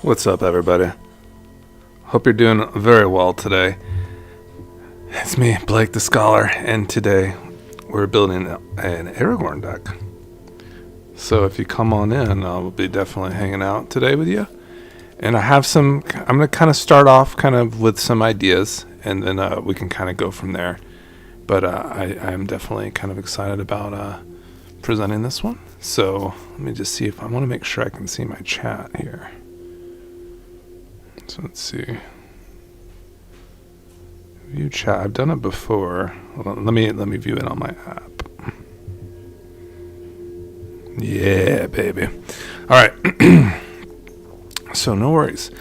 What's up, everybody? Hope you're doing very well today. It's me, Blake the Scholar, and today we're building an Aragorn deck. So if you come on in, I'll be definitely hanging out today with you. And I have I'm going to kind of start off kind of with some ideas, and then we can kind of go from there. But I am definitely kind of excited about presenting this one. So let me just see if I want to make sure I can see my chat here. So let's see. View chat. I've done it before. Hold on, let me view it on my app. Yeah, baby. All right. So no worries.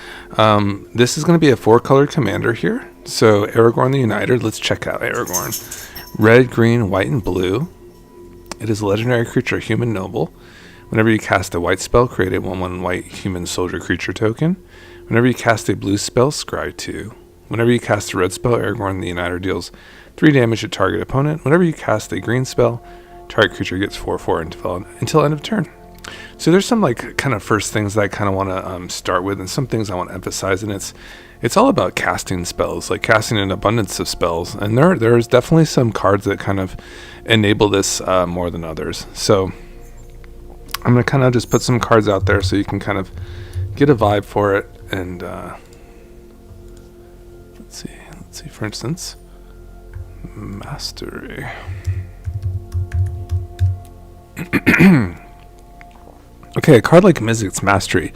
This is going to be a 4-color commander here. So Aragorn the Uniter. Let's check out Aragorn. Red, green, white, and blue. It is a legendary creature, human noble. Whenever you cast a white spell, create a 1/1 white human soldier creature token. Whenever you cast a blue spell, scry 2. Whenever you cast a red spell, Aragorn the Uniter deals 3 damage to target opponent. Whenever you cast a green spell, target creature gets 4/4 until end of turn. So there's some like kind of first things that I kind of want to start with, and some things I want to emphasize, and it's all about casting spells, like casting an abundance of spells, and there's definitely some cards that kind of enable this more than others. So I'm gonna kind of just put some cards out there so you can kind of get a vibe for it. And let's see, for instance, Mastery. Okay, a card like Mizzix's Mastery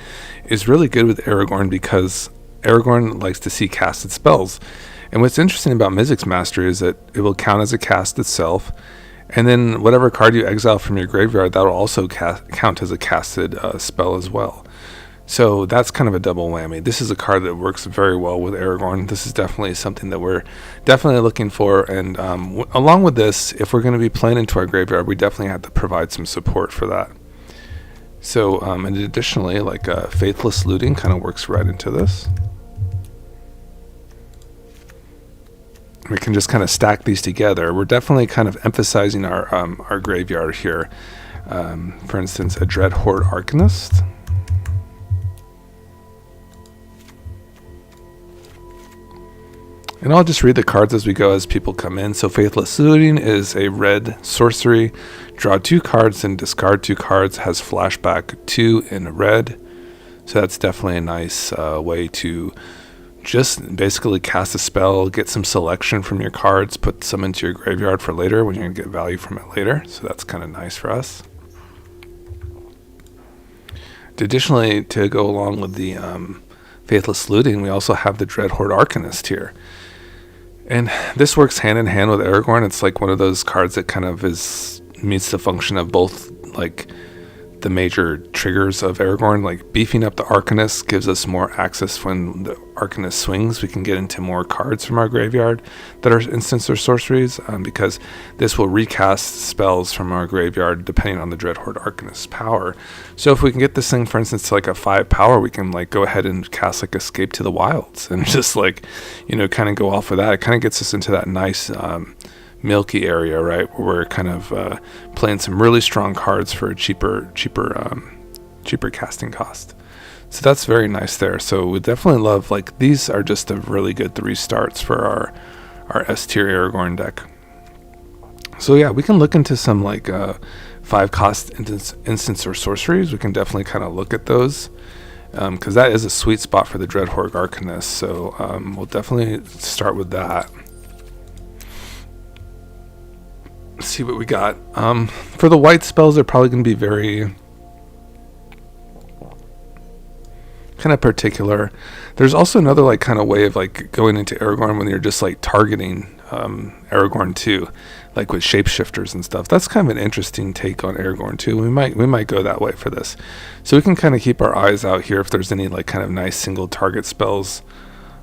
is really good with Aragorn because Aragorn likes to see casted spells. And what's interesting about Mizzix's Mastery is that it will count as a cast itself, and then whatever card you exile from your graveyard, that will also count as a casted spell as well. So that's kind of a double whammy. This is a card that works very well with Aragorn. This is definitely something that we're definitely looking for. And along with this, if we're going to be playing into our graveyard, we definitely have to provide some support for that. So, and additionally, like Faithless Looting kind of works right into this. We can just kind of stack these together. We're definitely kind of emphasizing our graveyard here. For instance, a Dreadhorde Arcanist. And I'll just read the cards as we go as people come in. So Faithless Looting is a red sorcery. Draw 2 cards and discard 2 cards. Has flashback 2 in red. So that's definitely a nice way to just basically cast a spell, get some selection from your cards, put some into your graveyard for later when you're going to get value from it later. So that's kind of nice for us. Additionally, to go along with the Faithless Looting, we also have the Dreadhorde Arcanist here. And this works hand in hand with Aragorn. It's like one of those cards that kind of meets the function of both like the major triggers of Aragorn. Like beefing up the Arcanist gives us more access when the Arcanist swings. We can get into more cards from our graveyard that are instants or sorceries, because this will recast spells from our graveyard depending on the Dreadhorde Arcanist's power. So if we can get this thing, for instance, to like a 5 power, we can like go ahead and cast like Escape to the Wilds and just like, kind of go off of that. It kind of gets us into that nice milky area, right, where we're kind of playing some really strong cards for a cheaper casting cost. So that's very nice there. So we definitely love, like, these are just a really good 3 starts for our S tier Aragorn deck. So yeah, we can look into some like 5 cost instants or sorceries. We can definitely kind of look at those, because that is a sweet spot for the Dreadhorde Arcanist. So we'll definitely start with that. See what we got. For the white spells, they're probably going to be very kind of particular. There's also another like kind of way of like going into Aragorn when you're just like targeting Aragorn too, like with shapeshifters and stuff. That's kind of an interesting take on Aragorn too. We might go that way for this. So we can kind of keep our eyes out here if there's any like kind of nice single target spells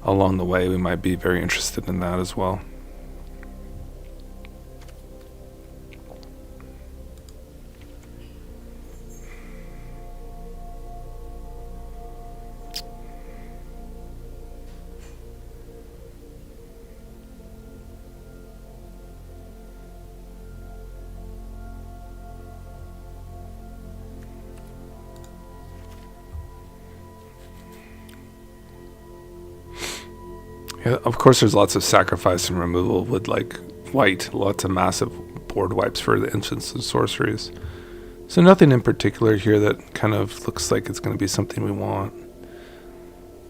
along the way. We might be very interested in that as well. Yeah, of course, there's lots of sacrifice and removal with like white, lots of massive board wipes for the instants and sorceries. So nothing in particular here that kind of looks like it's going to be something we want.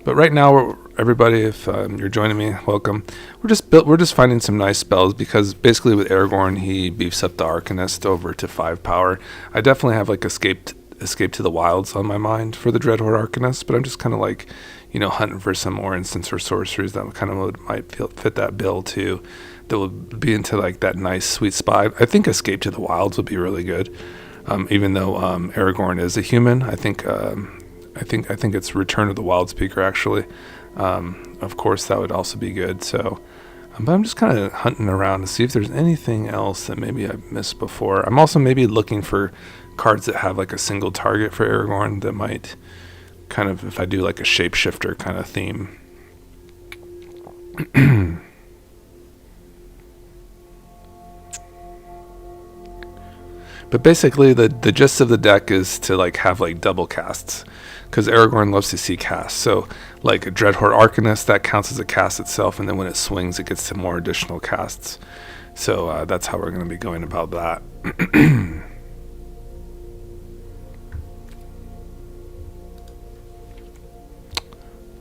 But right now, everybody, if you're joining me, welcome. We're just finding some nice spells because basically with Aragorn, he beefs up the Arcanist over to 5 power. I definitely have like Escape to the Wilds on my mind for the Dreadhorde Arcanist, but I'm just kind of like, hunting for some more instants or sorceries that kind of might fit that bill too. That will be into like that nice sweet spot. I think Escape to the Wilds would be really good. Even though Aragorn is a human, I think it's Return of the Wild Speaker actually. Of course, that would also be good. So, but I'm just kind of hunting around to see if there's anything else that maybe I've missed before. I'm also maybe looking for cards that have like a single target for Aragorn that might kind of, if I do like a shapeshifter kind of theme. But basically, the gist of the deck is to like have like double casts, because Aragorn loves to see casts. So like a Dreadhorde Arcanist, that counts as a cast itself, and then when it swings, it gets to more additional casts. So that's how we're going to be going about that.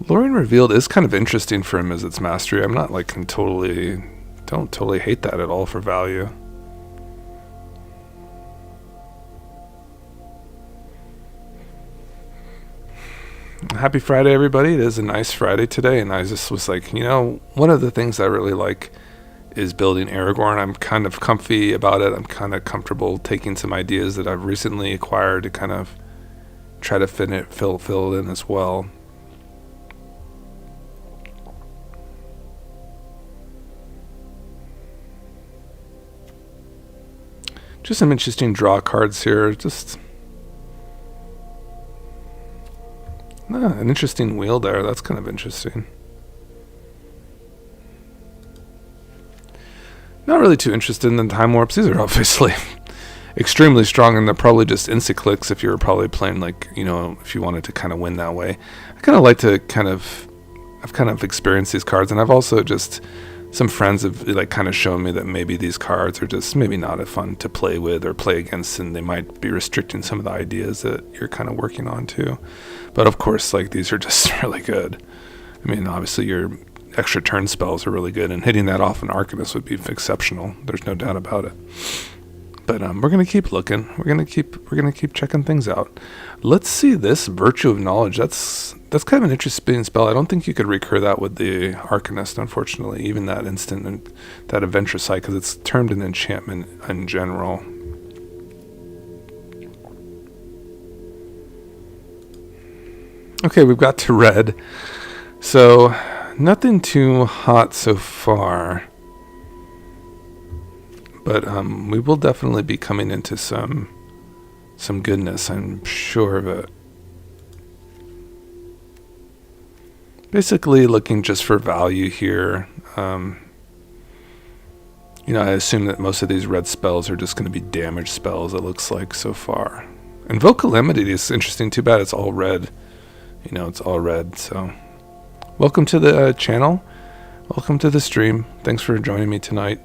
Lorien Revealed is kind of interesting for him as its mastery. I'm not like don't totally hate that at all for value. Happy Friday, everybody. It is a nice Friday today, and I just was like, one of the things I really like is building Aragorn. I'm kind of comfy about it. I'm kind of comfortable taking some ideas that I've recently acquired to kind of try to fill it in as well. Just some interesting draw cards here. An interesting wheel there. That's kind of interesting. Not really too interested in the time warps. These are obviously extremely strong, and they're probably just insta-clicks if you were probably playing like, if you wanted to kind of win that way. I kind of like to I've kind of experienced these cards, and I've also just, some friends have like kind of shown me that maybe these cards are just maybe not as fun to play with or play against, and they might be restricting some of the ideas that you're kind of working on too. But of course, like, these are just really good. I mean, obviously your extra turn spells are really good, and hitting that off an Arcanist would be exceptional. There's no doubt about it. But we're gonna keep looking. We're gonna keep checking things out. Let's see this Virtue of Knowledge. That's kind of an interesting spell. I don't think you could recur that with the Arcanist, unfortunately. Even that instant and that Adventure Sight, because it's termed an enchantment in general. Okay, we've got to red. So nothing too hot so far. But we will definitely be coming into some goodness, I'm sure of it. Basically looking just for value here. I assume that most of these red spells are just going to be damage spells, it looks like so far. Invoke Calamity is interesting. Too bad it's all red. It's all red. So welcome to the channel. Welcome to the stream. Thanks for joining me tonight.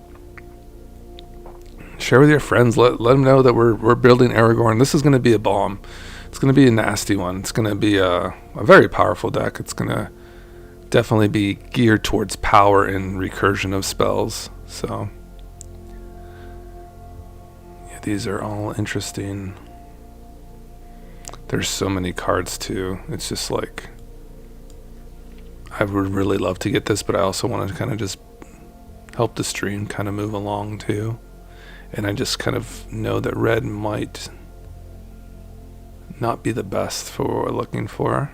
Share with your friends. Let them know that we're building Aragorn. This is going to be a bomb. It's going to be a nasty one. It's going to be a very powerful deck. It's going to definitely be geared towards power and recursion of spells. So yeah, these are all interesting. There's so many cards too. It's just like, I would really love to get this, but I also want to kind of just help the stream kind of move along too. And I just kind of know that red might not be the best for what we're looking for.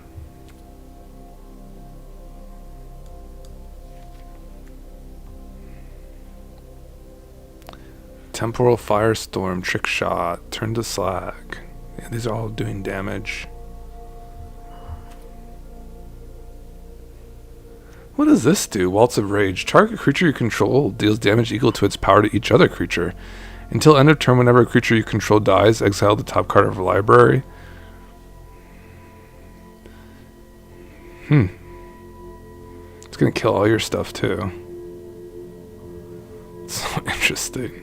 Temporal Firestorm, Trick Shot, Turn to Slag. Yeah, these are all doing damage. What does this do? Waltz of Rage. Target creature you control deals damage equal to its power to each other creature. Until end of turn, whenever a creature you control dies, exile the top card of a library. It's gonna kill all your stuff too. So interesting.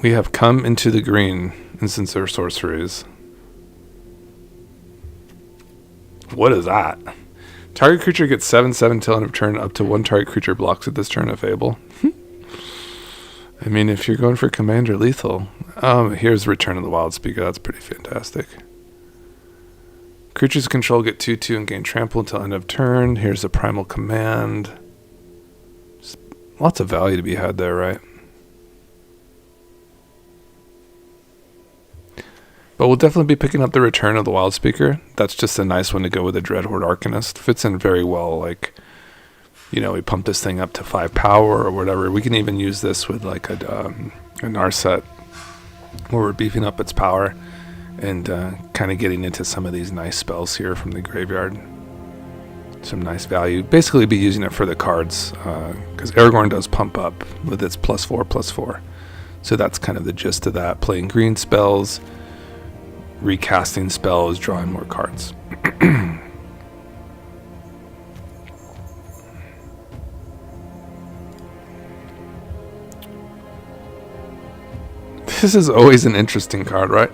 We have come into the green instance or sorceries. What is that? Target creature gets 7/7 till end of turn. Up to one target creature blocks it this turn if able. I mean, if you're going for commander lethal. Here's Return of the Wild Speaker. That's pretty fantastic. Creatures control get 2/2 and gain trample until end of turn. Here's a primal command. Just lots of value to be had there, right? But we'll definitely be picking up the Return of the Wild Speaker. That's just a nice one to go with a Dreadhorde Arcanist. Fits in very well. Like, you know, we pump this thing up to 5 power or whatever. We can even use this with like a Narset where we're beefing up its power and kind of getting into some of these nice spells here from the graveyard. Some nice value. Basically be using it for the cards because Aragorn does pump up with its +4/+4. So that's kind of the gist of that. Playing green spells, recasting spells, drawing more cards. This is always an interesting card, right?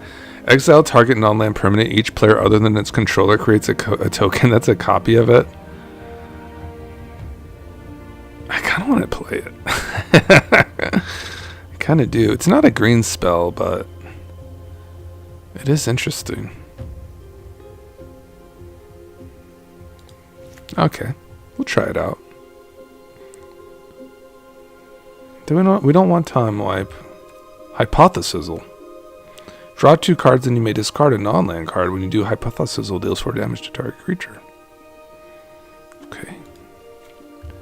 Exile target non-land permanent. Each player other than its controller creates a token that's a copy of it. I kind of want to play it. I kind of do. It's not a green spell, but it is interesting. Okay, we'll try it out. We don't want time wipe. Hypothesizzle. Draw 2 cards and you may discard a non-land card. When you do, Hypothesizzle deals 4 damage to target creature. Okay.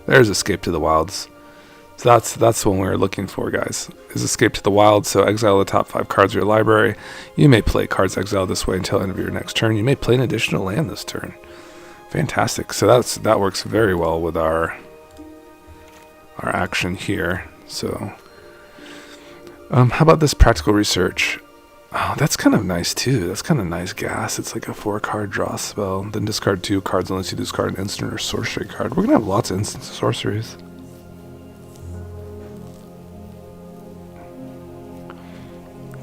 There's Escape to the Wilds. So that's the one we were looking for, guys. Is Escape to the Wilds. So exile the top 5 cards of your library. You may play cards exiled this way until the end of your next turn. You may play an additional land this turn. Fantastic. So that works very well with our action here. So how about this Practical Research? Oh, that's kind of nice too. That's kind of nice gas. It's like a 4-card draw spell. Then discard 2 cards unless you discard an instant or sorcery card. We're gonna have lots of instant sorceries.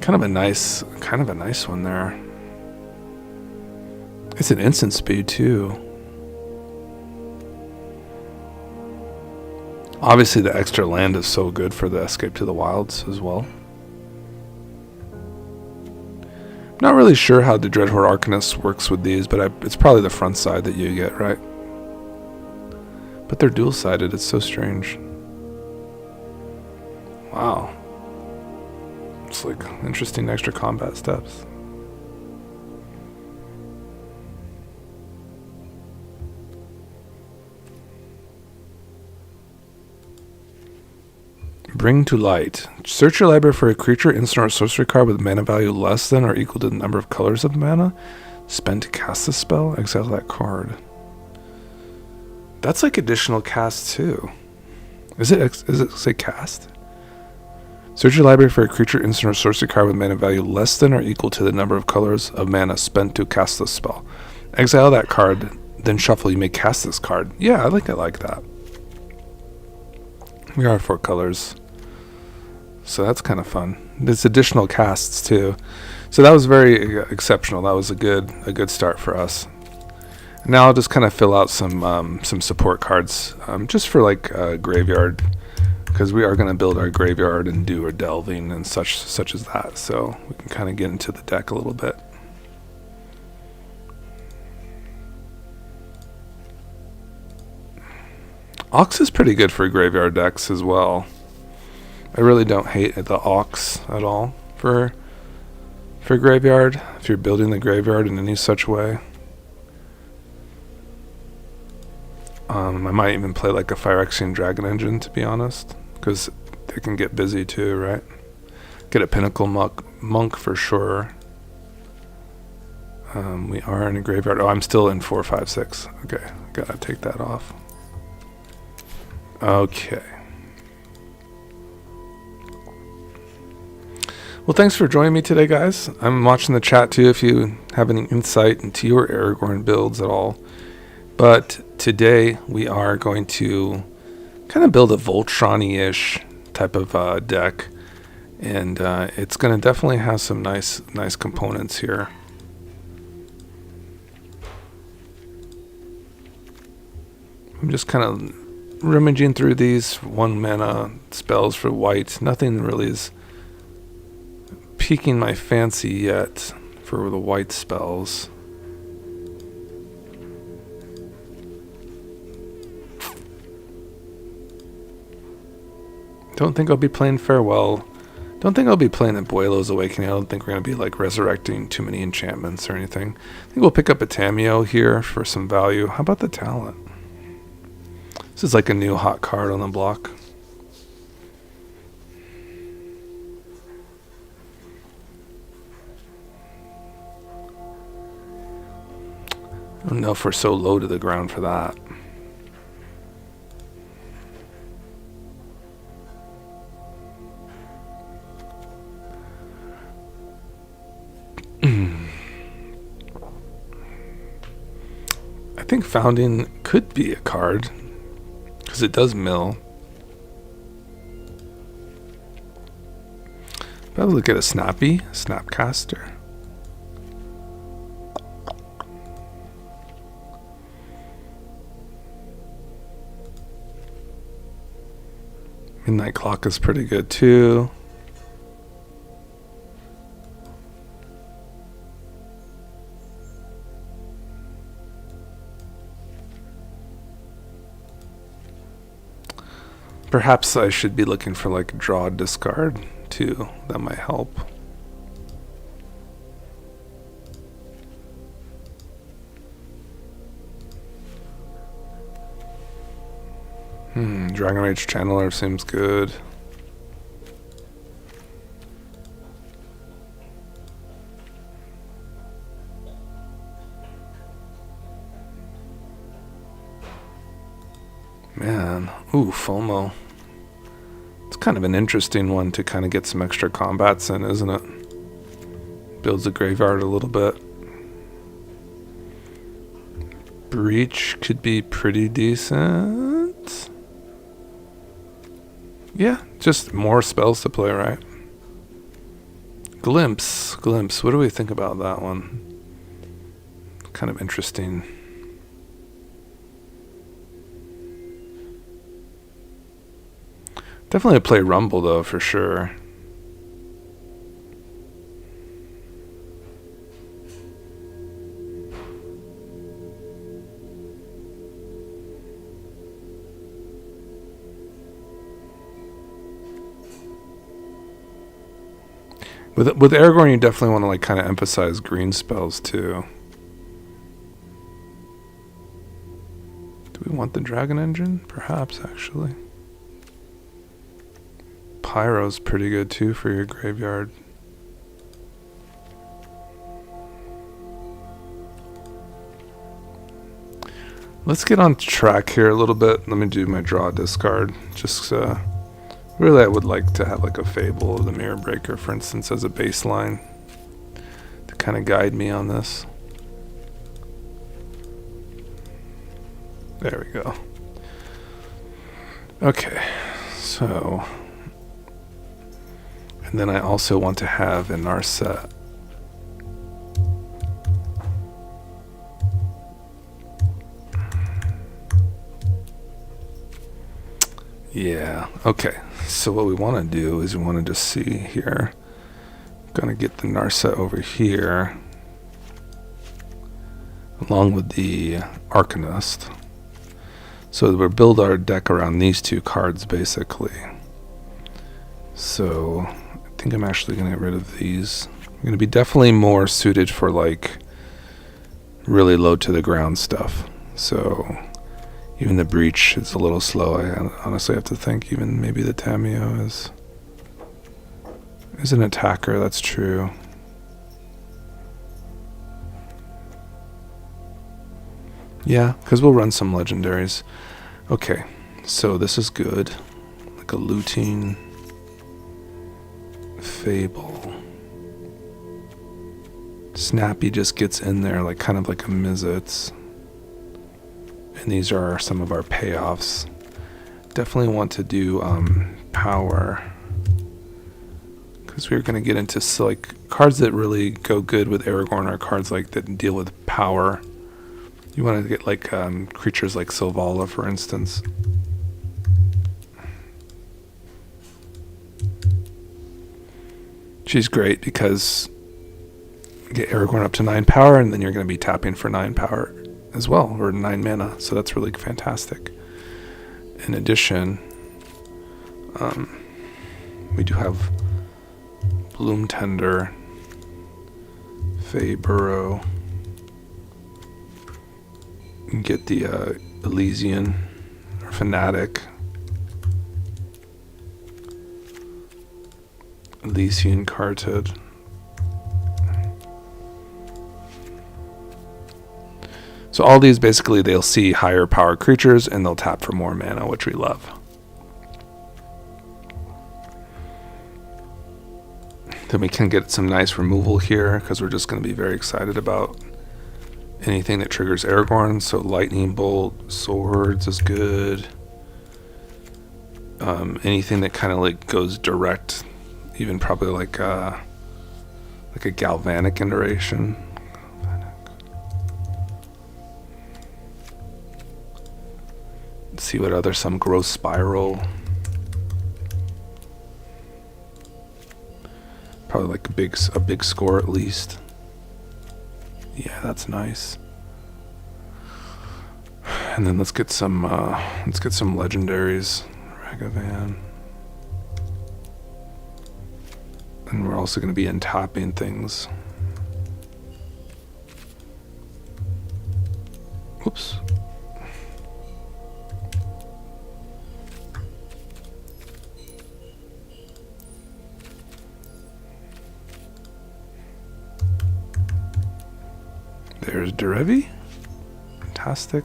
Kind of a nice one there. It's an instant speed too. Obviously the extra land is so good for the Escape to the Wilds as well. Not really sure how the Dreadhorde Arcanist works with these, but it's probably the front side that you get, right? But they're dual-sided, it's so strange. Wow. It's like interesting extra combat steps. Bring to light. Search your library for a creature, instant, or sorcery card with mana value less than or equal to the number of colors of mana. Spend to cast the spell. Exile that card. That's like additional cast too. Is it say cast? Search your library for a creature, instant, or sorcery card with mana value less than or equal to the number of colors of mana spent to cast the spell. Exile that card, then shuffle. You may cast this card. Yeah, I like that. We are 4 colors. So that's kind of fun. There's additional casts too. So that was very exceptional. That was a good start for us. Now I'll just kind of fill out some support cards just for like graveyard, because we are going to build our graveyard and do our delving and such as that. So we can kind of get into the deck a little bit. Ox is pretty good for graveyard decks as well. I really don't hate the Ox at all for graveyard, if you're building the graveyard in any such way. I might even play like a Phyrexian Dragon Engine, to be honest, because they can get busy too, right? Get a Pinnacle Monk for sure. We are in a graveyard. Oh, I'm still in 4, 5, 6. Okay, gotta take that off. Okay. Well, thanks for joining me today, guys. I'm watching the chat too if you have any insight into your Aragorn builds at all. But today we are going to kind of build a Voltron-ish type of deck. And it's going to definitely have some nice components here. I'm just kind of rummaging through these 1 mana spells for white. Nothing really is piquing my fancy yet for the white spells. Don't think I'll be playing Farewell. Don't think I'll be playing Abuelo's Awakening. I don't think we're going to be like resurrecting too many enchantments or anything. I think we'll pick up a Tamiyo here for some value. How about the talent? This is like a new hot card on the block. I don't know if we're so low to the ground for that. I think Founding could be a card because it does mill. Probably look at a Snapcaster. Midnight Clock is pretty good too. Perhaps I should be looking for like draw discard too. That might help. Dragon Rage Channeler seems good. Man, ooh, FOMO. It's kind of an interesting one to kind of get some extra combats in, isn't it? Builds the graveyard a little bit. Breach could be pretty decent. Yeah, just more spells to play, right? Glimpse. What do we think about that one? Kind of interesting. Definitely play Rumble though, for sure. With Aragorn, you definitely want to like kind of emphasize green spells too. Do we want the Dragon Engine? Perhaps, actually. Pyro's pretty good too for your graveyard. Let's get on track here a little bit. Let me do my draw discard. Just really, I would like to have like a Fable of the Mirror Breaker, for instance, as a baseline to kind of guide me on this. There we go. Okay, so, and then I also want to have a Narset. Yeah, okay. So what we want to do is we want to just see here. I'm going to get the Narset over here along with the Arcanist. So we'll build our deck around these two cards basically. So I think I'm actually going to get rid of these. I'm going to be definitely more suited for like really low to the ground stuff. So even the Breach is a little slow. I honestly have to think even maybe the Tamiyo is an attacker. That's true. Yeah, because we'll run some legendaries. Okay, so this is good. Like a looting Fable. Snappy just gets in there like kind of like a Mizzets. And these are some of our payoffs. Definitely want to do power, because we're going to get into like cards that really go good with Aragorn are cards like that deal with power. You want to get like creatures like Sylvala, for instance. She's great because you get Aragorn up to 9 power, and then you're going to be tapping for 9 power as well, or 9 mana. So that's really fantastic. In addition, we do have Bloom Tender, Fey Burrow. You can get the Elysian or Fanatic. Elysian carded. So all these basically they'll see higher power creatures and they'll tap for more mana, which we love. Then we can get some nice removal here because we're just going to be very excited about anything that triggers Aragorn. So Lightning Bolt, Swords is good. Anything that kind of like goes direct, even probably like a Galvanic iteration. Let's see what other, some Growth Spiral. Probably like a big score at least. Yeah, that's nice. And then let's get some legendaries. Ragavan. And we're also going to be untapping things. Whoops. There's Derevi. Fantastic.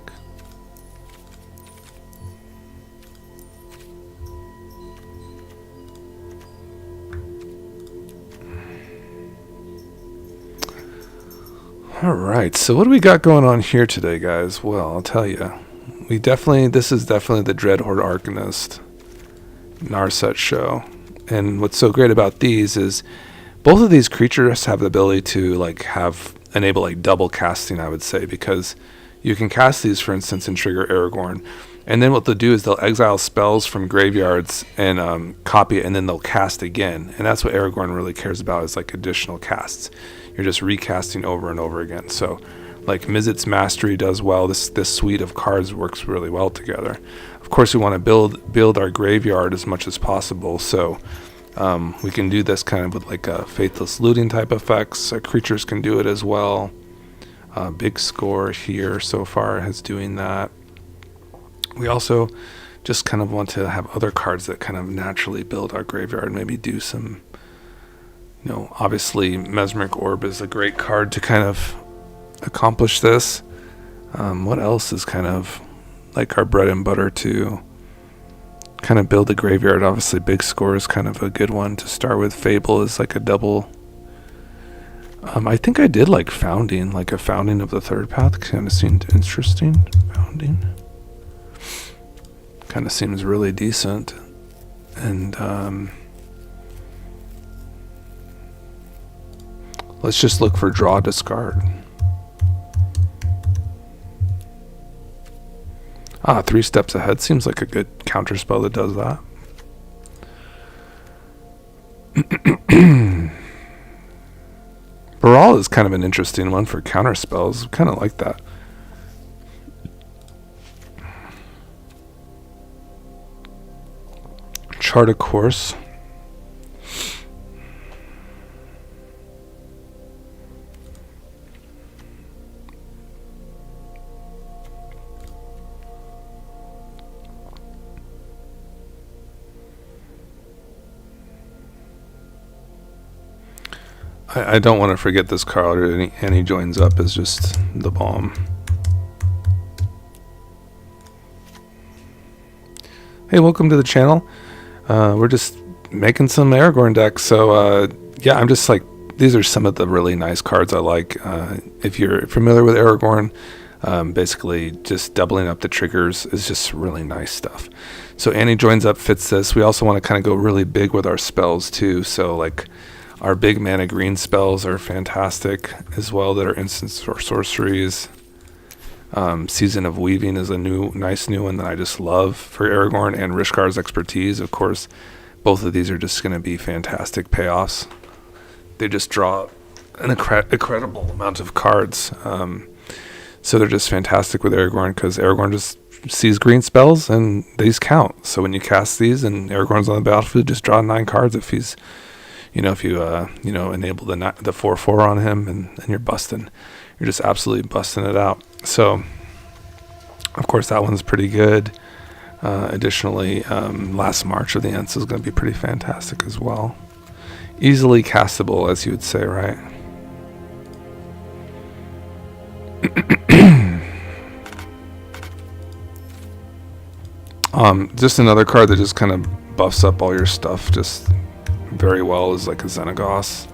Alright, so what do we got going on here today, guys? Well, I'll tell you. This is definitely the Dreadhorde Arcanist Narset show. And what's so great about these is both of these creatures have the ability to enable like double casting, I would say, because you can cast these, for instance, and trigger Aragorn, and then what they'll do is they'll exile spells from graveyards and copy it, and then they'll cast again. And that's what Aragorn really cares about, is like additional casts. You're just recasting over and over again. So like Mizzet's Mastery does well. This suite of cards works really well together. Of course, we want to build our graveyard as much as possible, so we can do this kind of with like a Faithless Looting type effects. Creatures can do it as well. Big Score here so far is doing that. We also just kind of want to have other cards that kind of naturally build our graveyard. Maybe do some, obviously Mesmeric Orb is a great card to kind of accomplish this. What else is kind of like our bread and butter to kind of build a graveyard? Obviously Big Score is kind of a good one to start with. Fable is like a double. I think I did like Founding, like a Founding of the Third Path. Kind of seemed interesting. Founding kind of seems really decent. And let's just look for Draw Discard. 3 Steps Ahead seems like a good counter spell that does that. Baral is kind of an interesting one for counter spells. Kind of like that. Chart a Course. I don't want to forget this card, and he joins up is just the bomb. Hey, welcome to the channel. We're just making some Aragorn decks. So yeah, I'm just like these are some of the really nice cards I like. If you're familiar with Aragorn, basically just doubling up the triggers is just really nice stuff. So Annie Joins Up fits this. We also want to kind of go really big with our spells too. So like our big mana green spells are fantastic as well, that are instants or sorceries. Season of Weaving is a nice new one that I just love for Aragorn, and Rishkar's Expertise, of course. Both of these are just going to be fantastic payoffs. They just draw an incredible amount of cards. So they're just fantastic with Aragorn, because Aragorn just sees green spells and these count. So when you cast these and Aragorn's on the battlefield, just draw 9 cards if he's, if you enable the 4/4 on him, and you're busting. You're just absolutely busting it out. So, of course, that one's pretty good. Additionally, Last March of the Ents is going to be pretty fantastic as well. Easily castable, as you would say, right? Just another card that just kind of buffs up all your stuff just very well is like a Xenagos.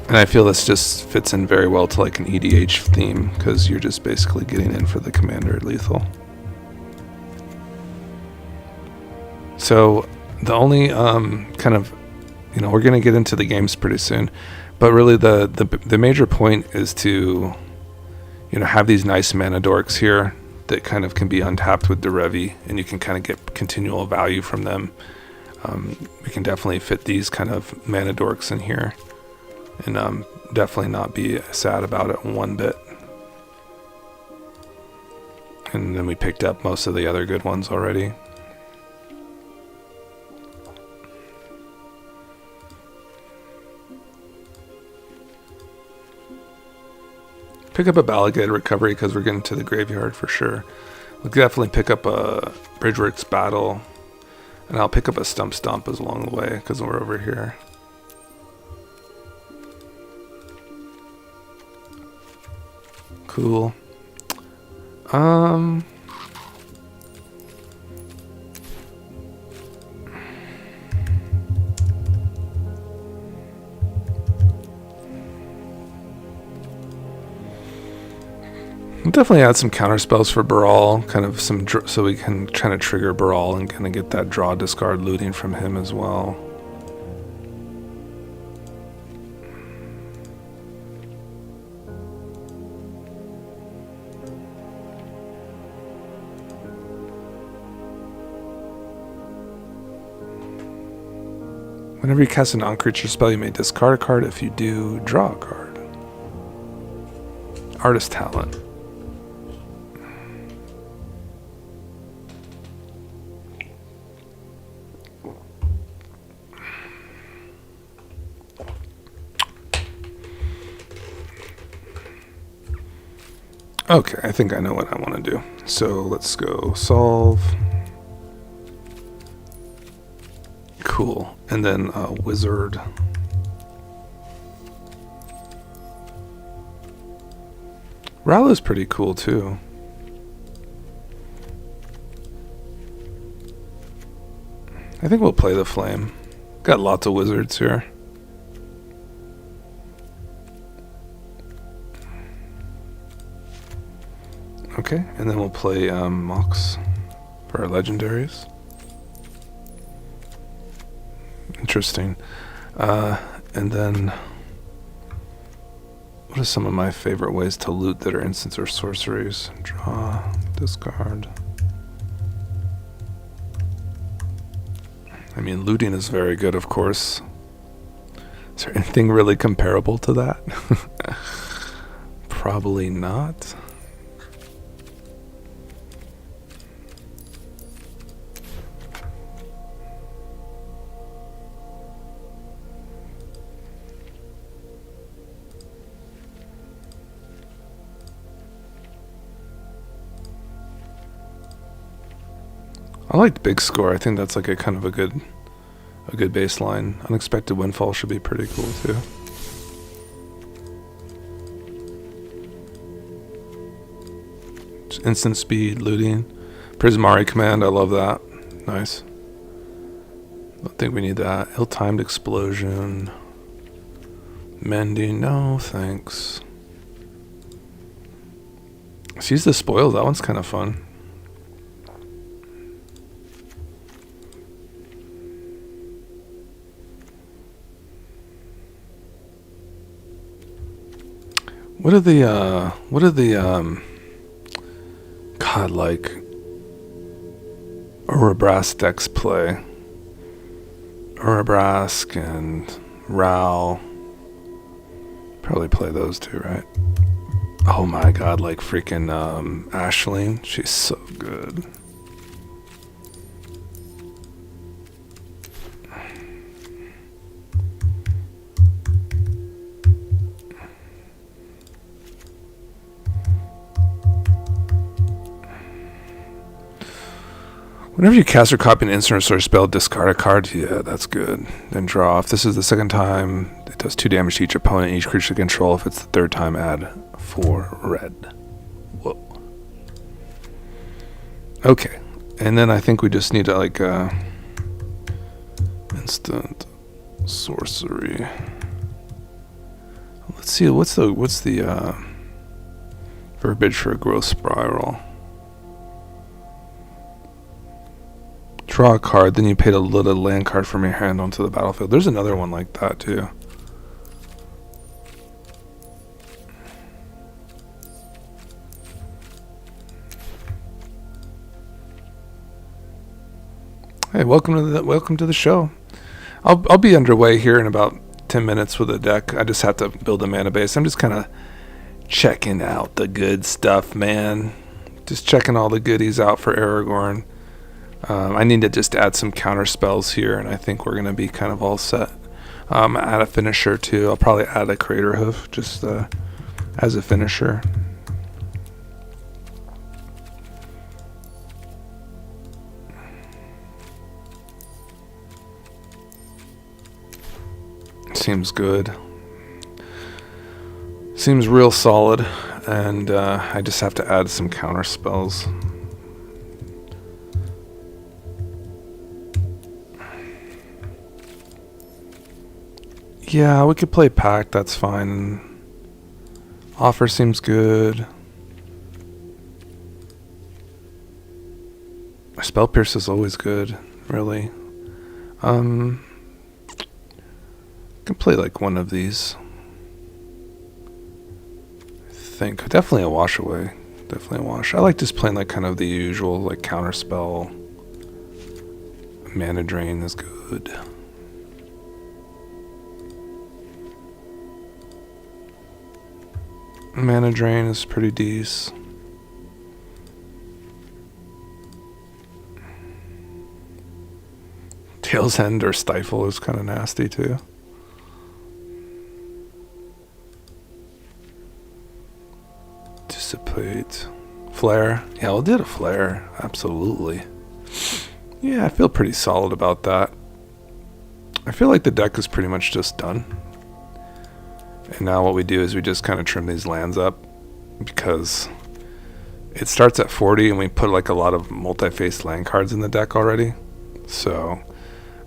And I feel this just fits in very well to like an EDH theme, because you're just basically getting in for the commander lethal. So the only kind of, we're going to get into the games pretty soon, but really the major point is to, have these nice mana dorks here that kind of can be untapped with Derevi, and you can kind of get continual value from them. We can definitely fit these kind of mana dorks in here, and definitely not be sad about it one bit. And then we picked up most of the other good ones already. Pick up a Balagated Recovery, because we're getting to the graveyard for sure. We'll definitely pick up a Bridgeworks Battle, and I'll pick up a Stomp as along the way, because we're over here. Cool. We'll definitely add some counter spells for Baral, kind of some so we can try to trigger Baral and kind of get that draw discard looting from him as well. Whenever you cast a non-creature spell, you may discard a card. If you do, draw a card. Artist Talent. Okay, I think I know what I want to do. So let's go solve. Cool. And then Wizard. Rallow's pretty cool too. I think we'll play the Flame. Got lots of wizards here. Okay, and then we'll play Mox for our legendaries. Interesting. And then, what are some of my favorite ways to loot that are instants or sorceries? Draw, discard. I mean, looting is very good, of course. Is there anything really comparable to that? Probably not. I liked Big Score. I think that's like a kind of a good baseline. Unexpected Windfall should be pretty cool too. Just instant speed, looting. Prismari command, I love that. Nice. Don't think we need that. Ill-timed explosion. Mending, no thanks. Seize the spoils, that one's kind of fun. What are the God, like Urabrask decks play? Urabrask and Ral. Probably play those two, right? Oh my god, like freaking Aisling. She's so good. Whenever you cast or copy an instant or sorcery spell, discard a card. Yeah, that's good. Then draw. If this is the second time, it does 2 damage to each opponent, each creature you control. If it's the third time, add 4 red. Whoa. Okay. And then I think we just need to like instant sorcery. Let's see, what's the verbiage for a growth spiral? Draw a card, then you pay a little land card from your hand onto the battlefield. There's another one like that too. Hey, welcome to the show. I'll be underway here in about 10 minutes with a deck. I just have to build a mana base. I'm just kind of checking out the good stuff, man. Just checking all the goodies out for Aragorn. I need to just add some counter spells here, and I think we're going to be kind of all set. Add a finisher too. I'll probably add a Crater Hoof just as a finisher. Seems good. Seems real solid, and I just have to add some counter spells. Yeah, we could play Pact, that's fine. Offer seems good. Spell Pierce is always good, really. Can play like one of these. I think definitely a wash away. Definitely a wash. I like just playing like kind of the usual like counter spell. Mana Drain is good. Mana Drain is pretty decent. Tail's End or Stifle is kind of nasty too. Dissipate. Flare. Yeah, we'll do a Flare. Absolutely. Yeah, I feel pretty solid about that. I feel like the deck is pretty much just done. And now what we do is we just kind of trim these lands up because it starts at 40 and we put like a lot of multi-faced land cards in the deck already. So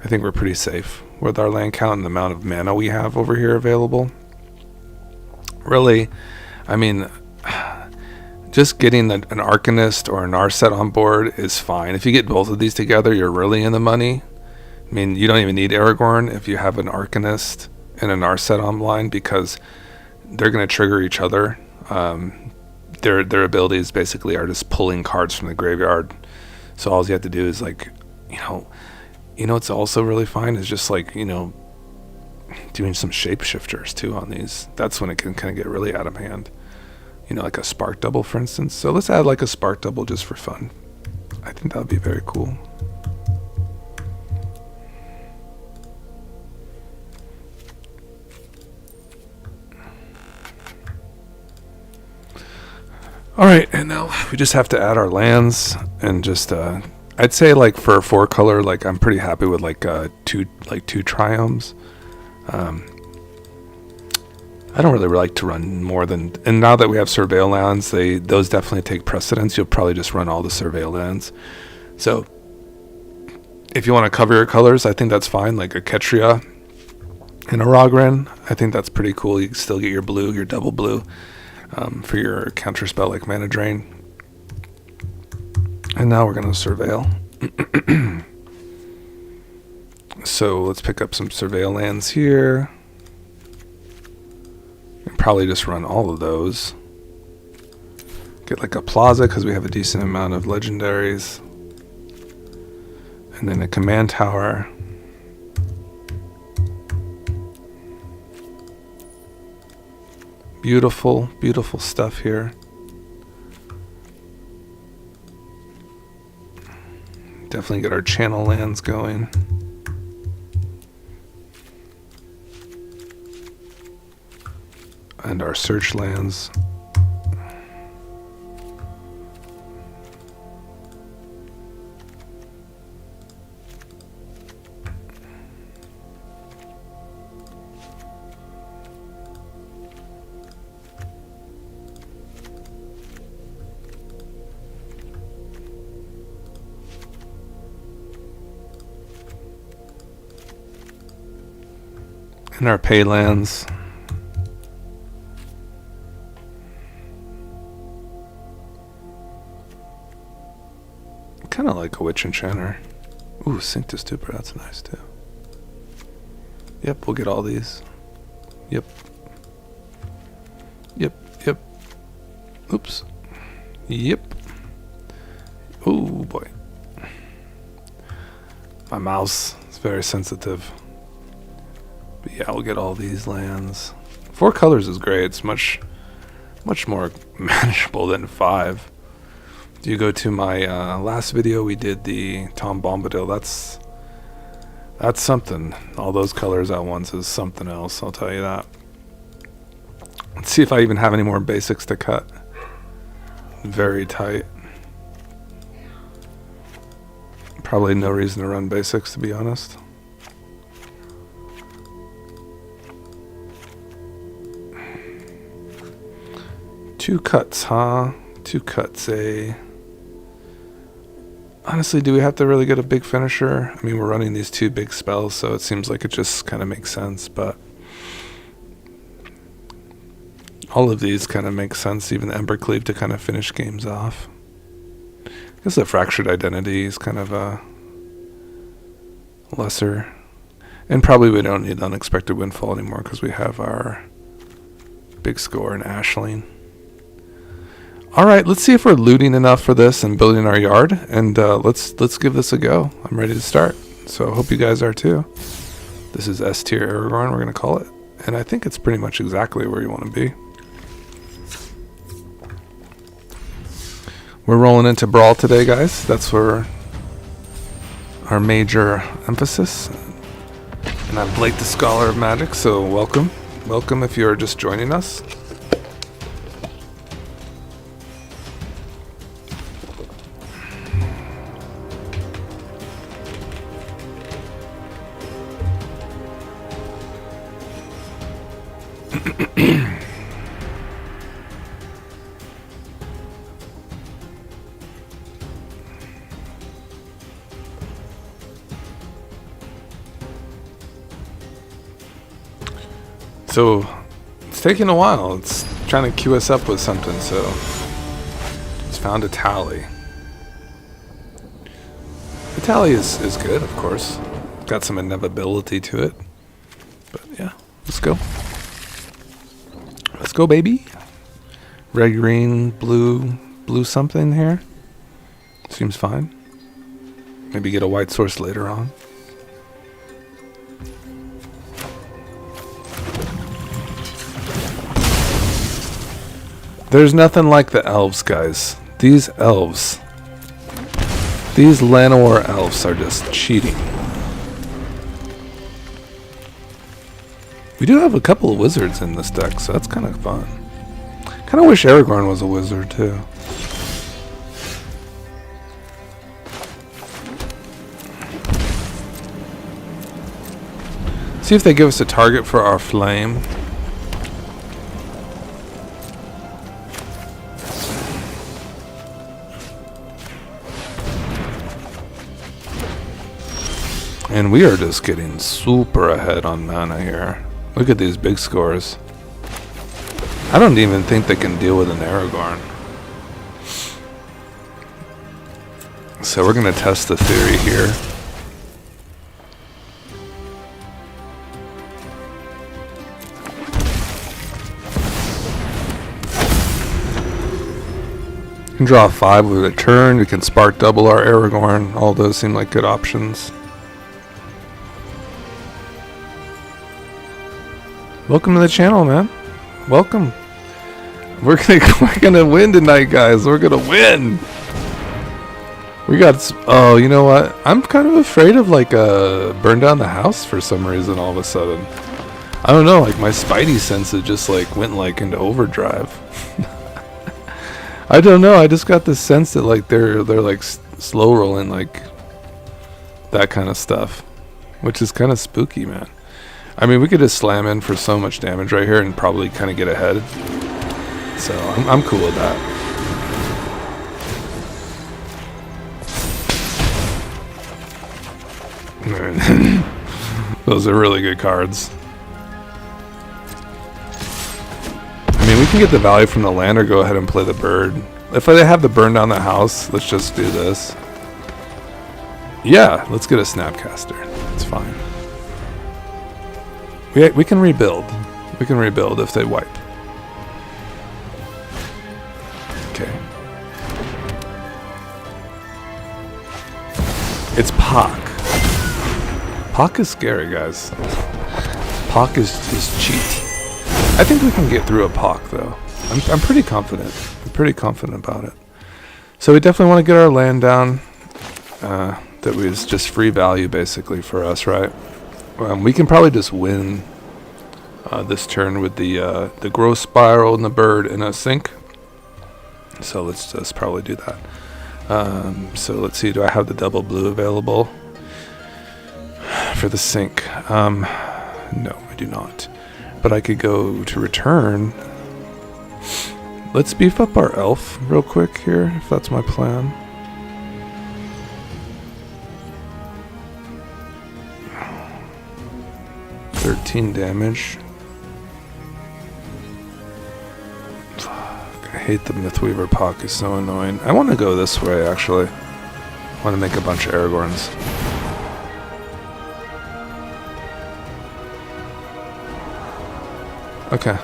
I think we're pretty safe with our land count and the amount of mana we have over here available. Really, I mean, just getting an Arcanist or an Narset on board is fine. If you get both of these together, you're really in the money. I mean, you don't even need Aragorn if you have an Arcanist and a Narset online because they're going to trigger each other. Their abilities basically are just pulling cards from the graveyard. So all you have to do is like, you know, it's also really fine is just like, you know, doing some shapeshifters too on these. That's when it can kind of get really out of hand. You know, like a Spark Double, for instance. So let's add like a Spark Double just for fun. I think that would be very cool. Alright, and now we just have to add our lands and just I'd say like for a 4-color, like I'm pretty happy with like two triomes. I don't really like to run more than, and now that we have surveil lands, those definitely take precedence. You'll probably just run all the surveil lands. So if you want to cover your colors, I think that's fine. Like a Ketria and a Aragorn, I think that's pretty cool. You can still get your blue, your double blue, for your counter spell like Mana Drain. And now we're going to surveil. So let's pick up some surveil lands here. And probably just run all of those. Get like a plaza because we have a decent amount of legendaries. And then a command tower. Beautiful, beautiful stuff here. Definitely get our channel lands going. And our search lands. And our pay lands. Kind of like a Witch Enchanter. Ooh, Synctus Duper, that's nice too. Yep, we'll get all these. Yep. Yep, yep. Oops. Yep. Ooh, boy. My mouse is very sensitive. But yeah, we'll get all these lands. 4 colors is great. It's much more manageable than 5. If you go to my last video, we did the Tom Bombadil. That's something. All those colors at once is something else, I'll tell you that. Let's see if I even have any more basics to cut. Very tight. Probably no reason to run basics, to be honest. Two cuts, huh? 2 cuts, eh? Honestly, do we have to really get a big finisher? I mean, we're running these 2 big spells, so it seems like it just kind of makes sense, but all of these kind of make sense, even the Embercleave to kind of finish games off. I guess the Fractured Identity is kind of a lesser. And probably we don't need Unexpected Windfall anymore because we have our big score in Ashling. Alright, let's see if we're looting enough for this and building our yard, and let's give this a go. I'm ready to start, so I hope you guys are too. This is S tier Aragorn, we're going to call it, and I think it's pretty much exactly where you want to be. We're rolling into Brawl today, guys. That's where our major emphasis. And I'm Blake the Scholar of Magic, so welcome. Welcome if you're just joining us. So it's taking a while. It's trying to queue us up with something, so it's found a tally. The tally is good, of course. Got some inevitability to it. But yeah, let's go. Let's go, baby. Red, green, blue something here. Seems fine. Maybe get a white source later on. There's nothing like the elves, guys. These elves. These Llanowar elves are just cheating. We do have a couple of wizards in this deck, so that's kind of fun. Kind of wish Aragorn was a wizard, too. See if they give us a target for our flame. And we are just getting super ahead on mana here. Look at these big scores. I don't even think they can deal with an Aragorn. So we're going to test the theory here. We can draw 5 with a turn. We can spark double our Aragorn. All those seem like good options. Welcome to the channel, man. Welcome. We're gonna win tonight, guys. We're gonna win. We got. Oh, you know what? I'm kind of afraid of like burn down the house for some reason. All of a sudden, I don't know. Like my Spidey senses just like went like into overdrive. I don't know. I just got this sense that like they're like slow rolling like that kind of stuff, which is kind of spooky, man. I mean, we could just slam in for so much damage right here and probably kind of get ahead. So I'm cool with that. Those are really good cards. I mean, we can get the value from the land or go ahead and play the bird. If I have to burn down the house, let's just do this. Yeah, let's get a Snapcaster. It's fine. We can rebuild. We can rebuild if they wipe. Okay. It's Pock. Pock is scary, guys. Pock is cheat. I think we can get through a Pock, though. I'm pretty confident. I'm pretty confident about it. So we definitely want to get our land down. That was just free value, basically, for us, right? We can probably just win this turn with the growth spiral and the bird in a sync. So let's just probably do that. So let's see, do I have the double blue available for the sync? No, I do not. But I could go to return. Let's beef up our elf real quick here, if that's my plan. $13 damage. I hate the Mythweaver Pock, is so annoying. I want to go this way, actually. I want to make a bunch of Aragorns. Okay.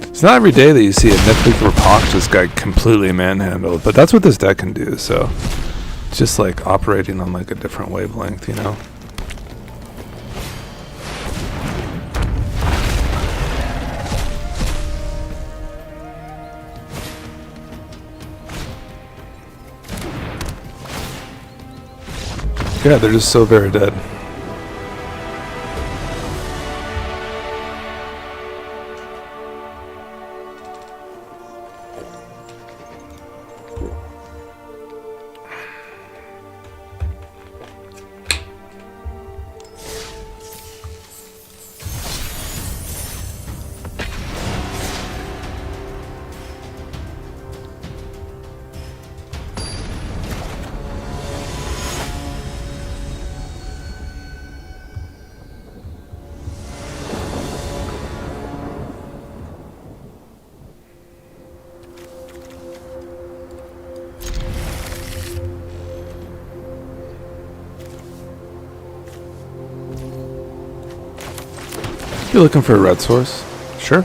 It's not every day that you see a Mythweaver Pock just got completely manhandled, but that's what this deck can do, so it's just like operating on like a different wavelength, you know? Yeah, they're just so very dead. You're looking for a red source? Sure.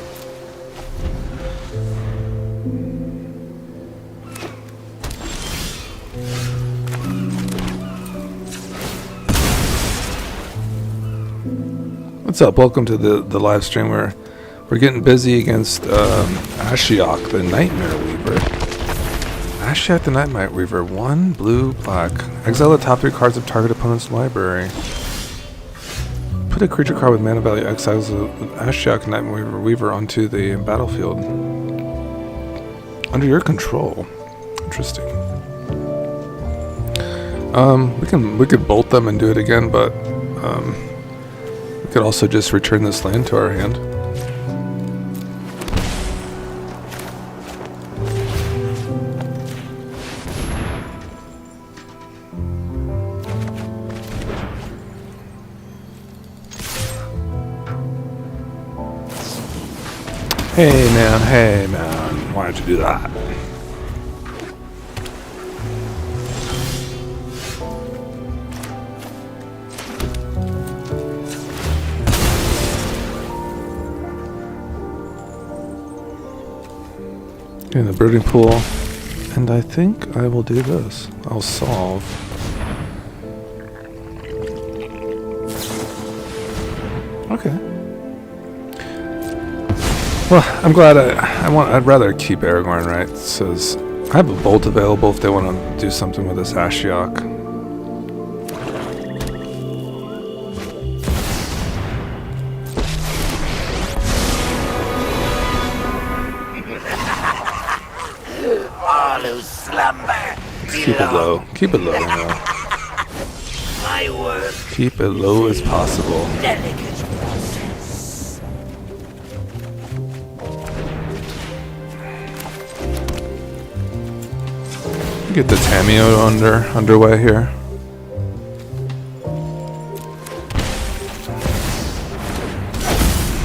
What's up? Welcome to the live stream where we're getting busy against Ashiok, the Nightmare Weaver. Ashiok, the Nightmare Weaver. 1 blue, black. Exile the top 3 cards of target opponent's library. Put a creature card with mana value exiles Ashiok, Nightmare Weaver onto the battlefield. Under your control. Interesting. We could bolt them and do it again, but we could also just return this land to our hand. Hey man, why did you do that? In the brooding pool, and I think I will do this. I'll solve. Okay. Well, I'm glad I'd rather keep Aragorn, right? It says I have a bolt available if they want to do something with this Ashiok. All who slumber. Keep it low. Keep it low, you know. My work. Keep it low as possible. Delicate process. Get the Tameo underway here.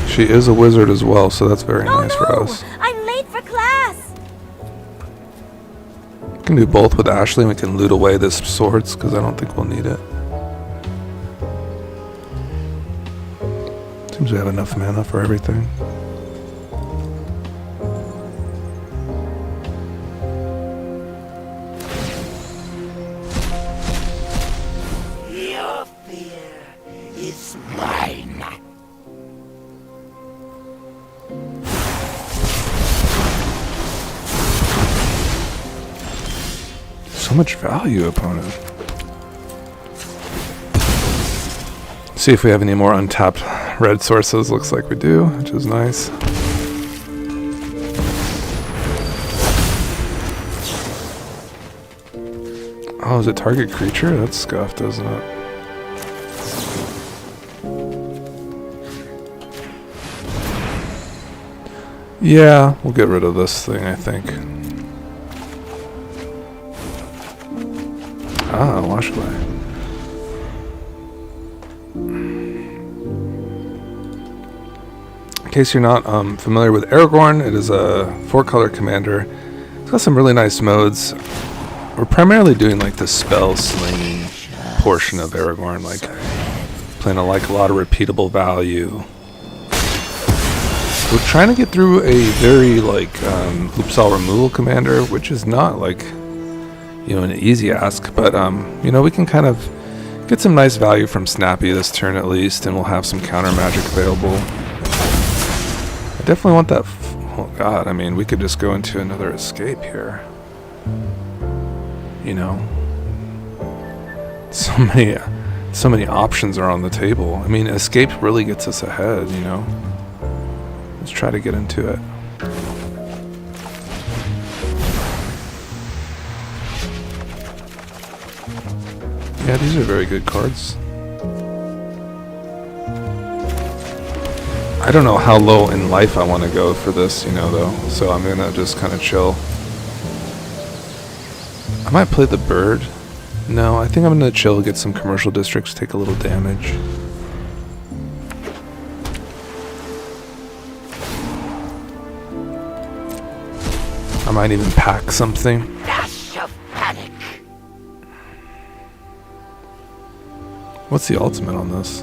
She is a wizard as well, so that's very nice for us. I'm late for class. We can do both with Ashley, and we can loot away this swords, because I don't think we'll need it. Seems we have enough mana for everything. Your fear is mine. So much value, opponent. See if we have any more untapped red sources. Looks like we do, which is nice. Oh, is it target creature? That's scuffed, isn't it? Yeah, we'll get rid of this thing, I think. Ah, Washlight. In case you're not familiar with Aragorn, it is a 4-color commander. It's got some really nice modes. We're primarily doing like the spell slinging portion of Aragorn, like playing a lot of repeatable value. We're trying to get through a very like Hoopsal removal commander, which is not like, you know, an easy ask, but you know, we can kind of get some nice value from Snappy this turn at least, and we'll have some counter magic available. I definitely want that. Oh god, I mean, we could just go into another escape here. You know, so many options are on the table. I mean, escape really gets us ahead, you know. Let's try to get into it. Yeah, these are very good cards. I don't know how low in life I want to go for this, you know, though. So I'm gonna just kind of chill. I might play the bird. No, I think I'm gonna chill, get some commercial districts, take a little damage. I might even pack something. Dash of panic. What's the ultimate on this?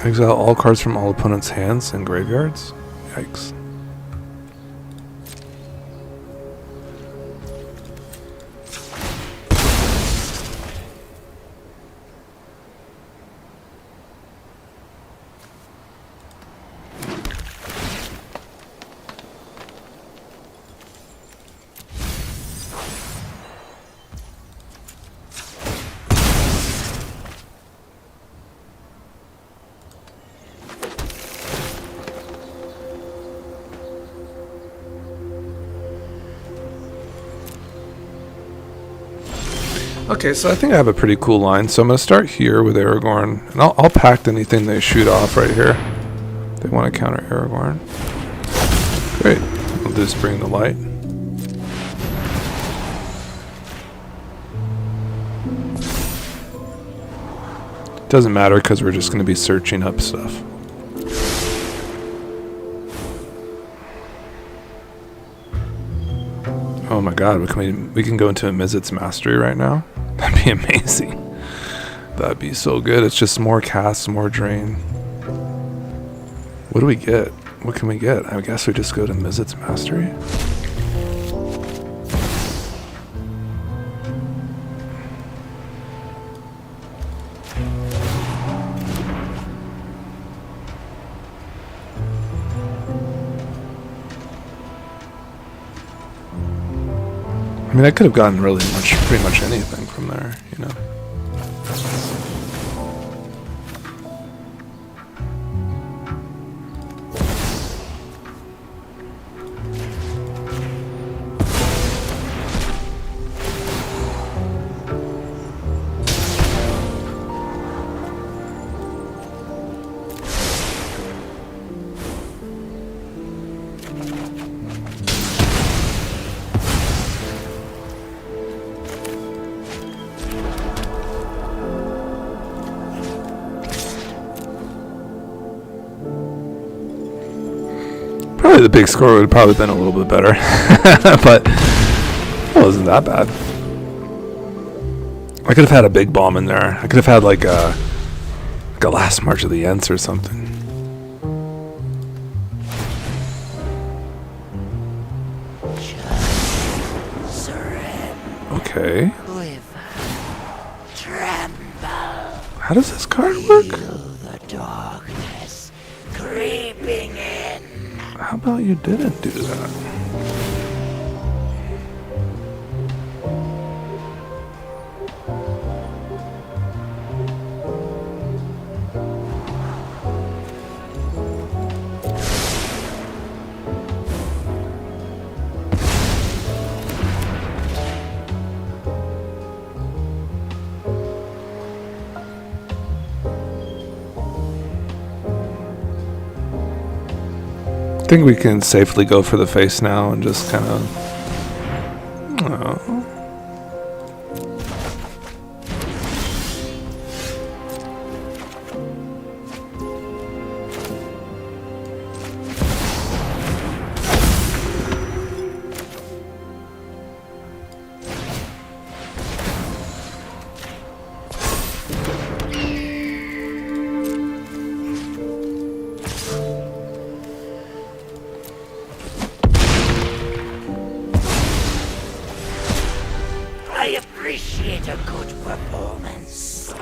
Exile all cards from all opponents' hands and graveyards. Yikes. Okay, so I think I have a pretty cool line. So I'm going to start here with Aragorn, and I'll pact anything they shoot off right here. They want to counter Aragorn. Great. I'll just bring the light. Doesn't matter because we're just going to be searching up stuff. Oh my god, we can go into a Mizzet's Mastery right now? That'd be amazing. That'd be so good. It's just more casts, more drain. What do we get? What can we get? I guess we just go to Mizzet's Mastery. I mean, I could have gotten pretty much anything from there, you know. Probably the big score would have probably been a little bit better, but it wasn't that bad. I could have had a big bomb in there. I could have had like a last March of the Ents or something. Just surrender. Okay. Quiver. Tremble. How does this card work? Feel the darkness creeping in. How about you didn't do that? I think we can safely go for the face now and just kind of... I appreciate a good performance.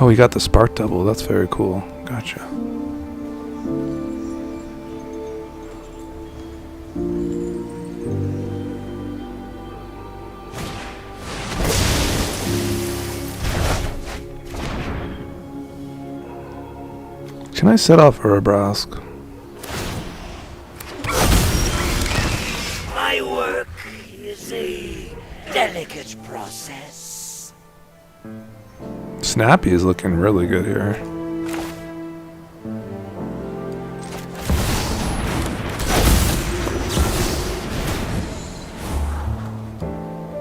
Oh, we got the spark double. That's very cool. Gotcha. Can I set off Urabrask? My work is a delicate process. Snappy is looking really good here.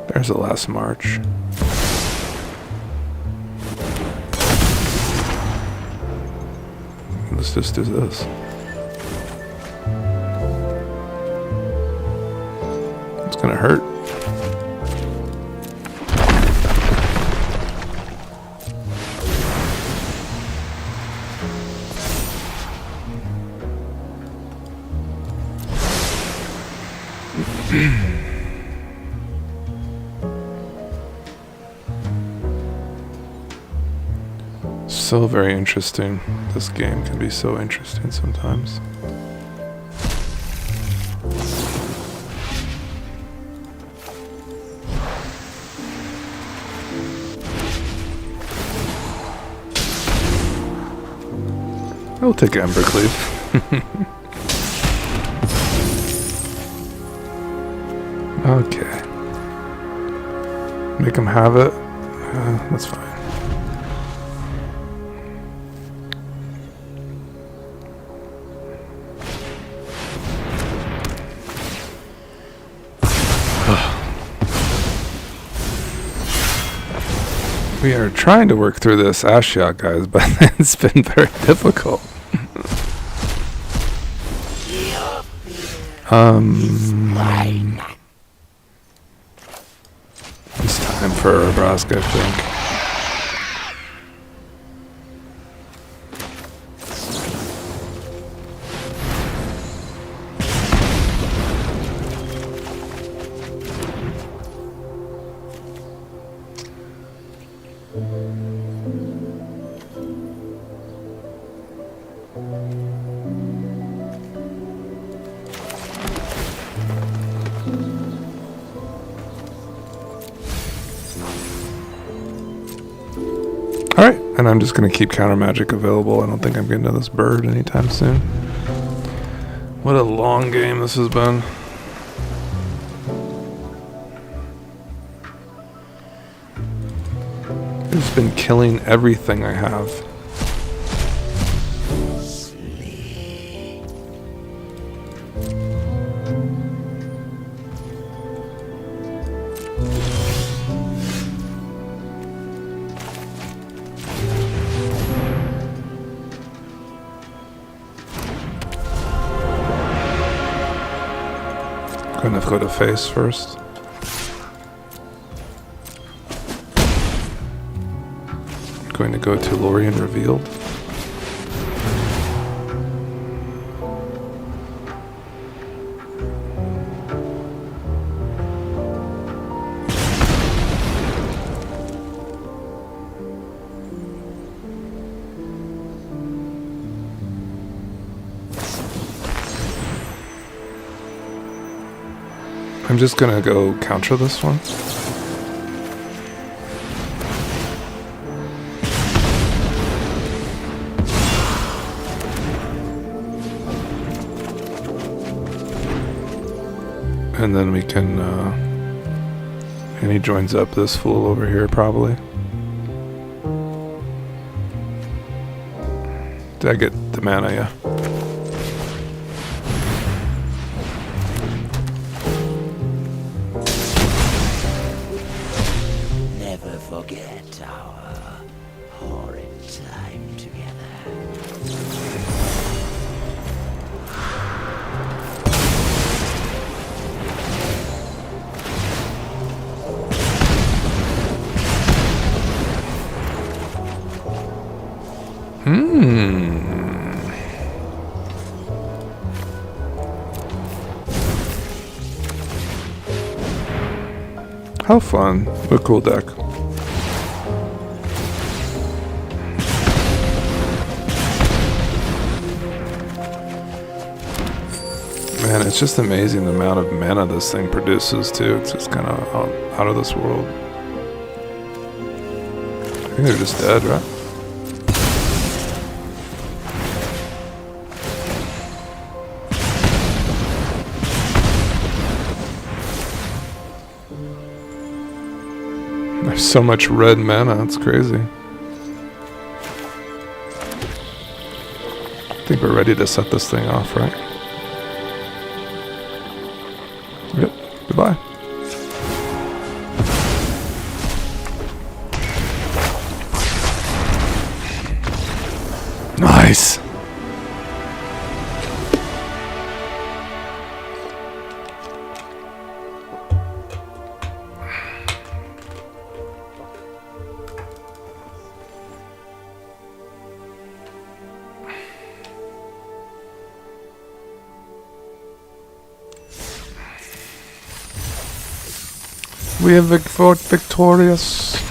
There's the last march. Let's just do this. It's gonna hurt. So very interesting. This game can be so interesting sometimes. I'll take Embercleave. Okay. Make him have it. That's fine. We are trying to work through this Ashiok, guys, but it's been very difficult. It's time for Nebraska, I think. Alright, and I'm just going to keep counter magic available. I don't think I'm getting to this bird anytime soon. What a long game this has been. It's been killing everything I have. Gonna go to face first. Going to go to Lorien Revealed. I'm just gonna go counter this one. And then we can, and he joins up this fool over here probably. Did I get the mana? Yeah. Never forget our horrid time together. How fun. What a cool deck. Man, it's just amazing the amount of mana this thing produces too. It's just kind of out of this world. I think they're just dead, right? There's so much red mana, it's crazy. I think we're ready to set this thing off, right? Yep, goodbye. Nice! We have victorious.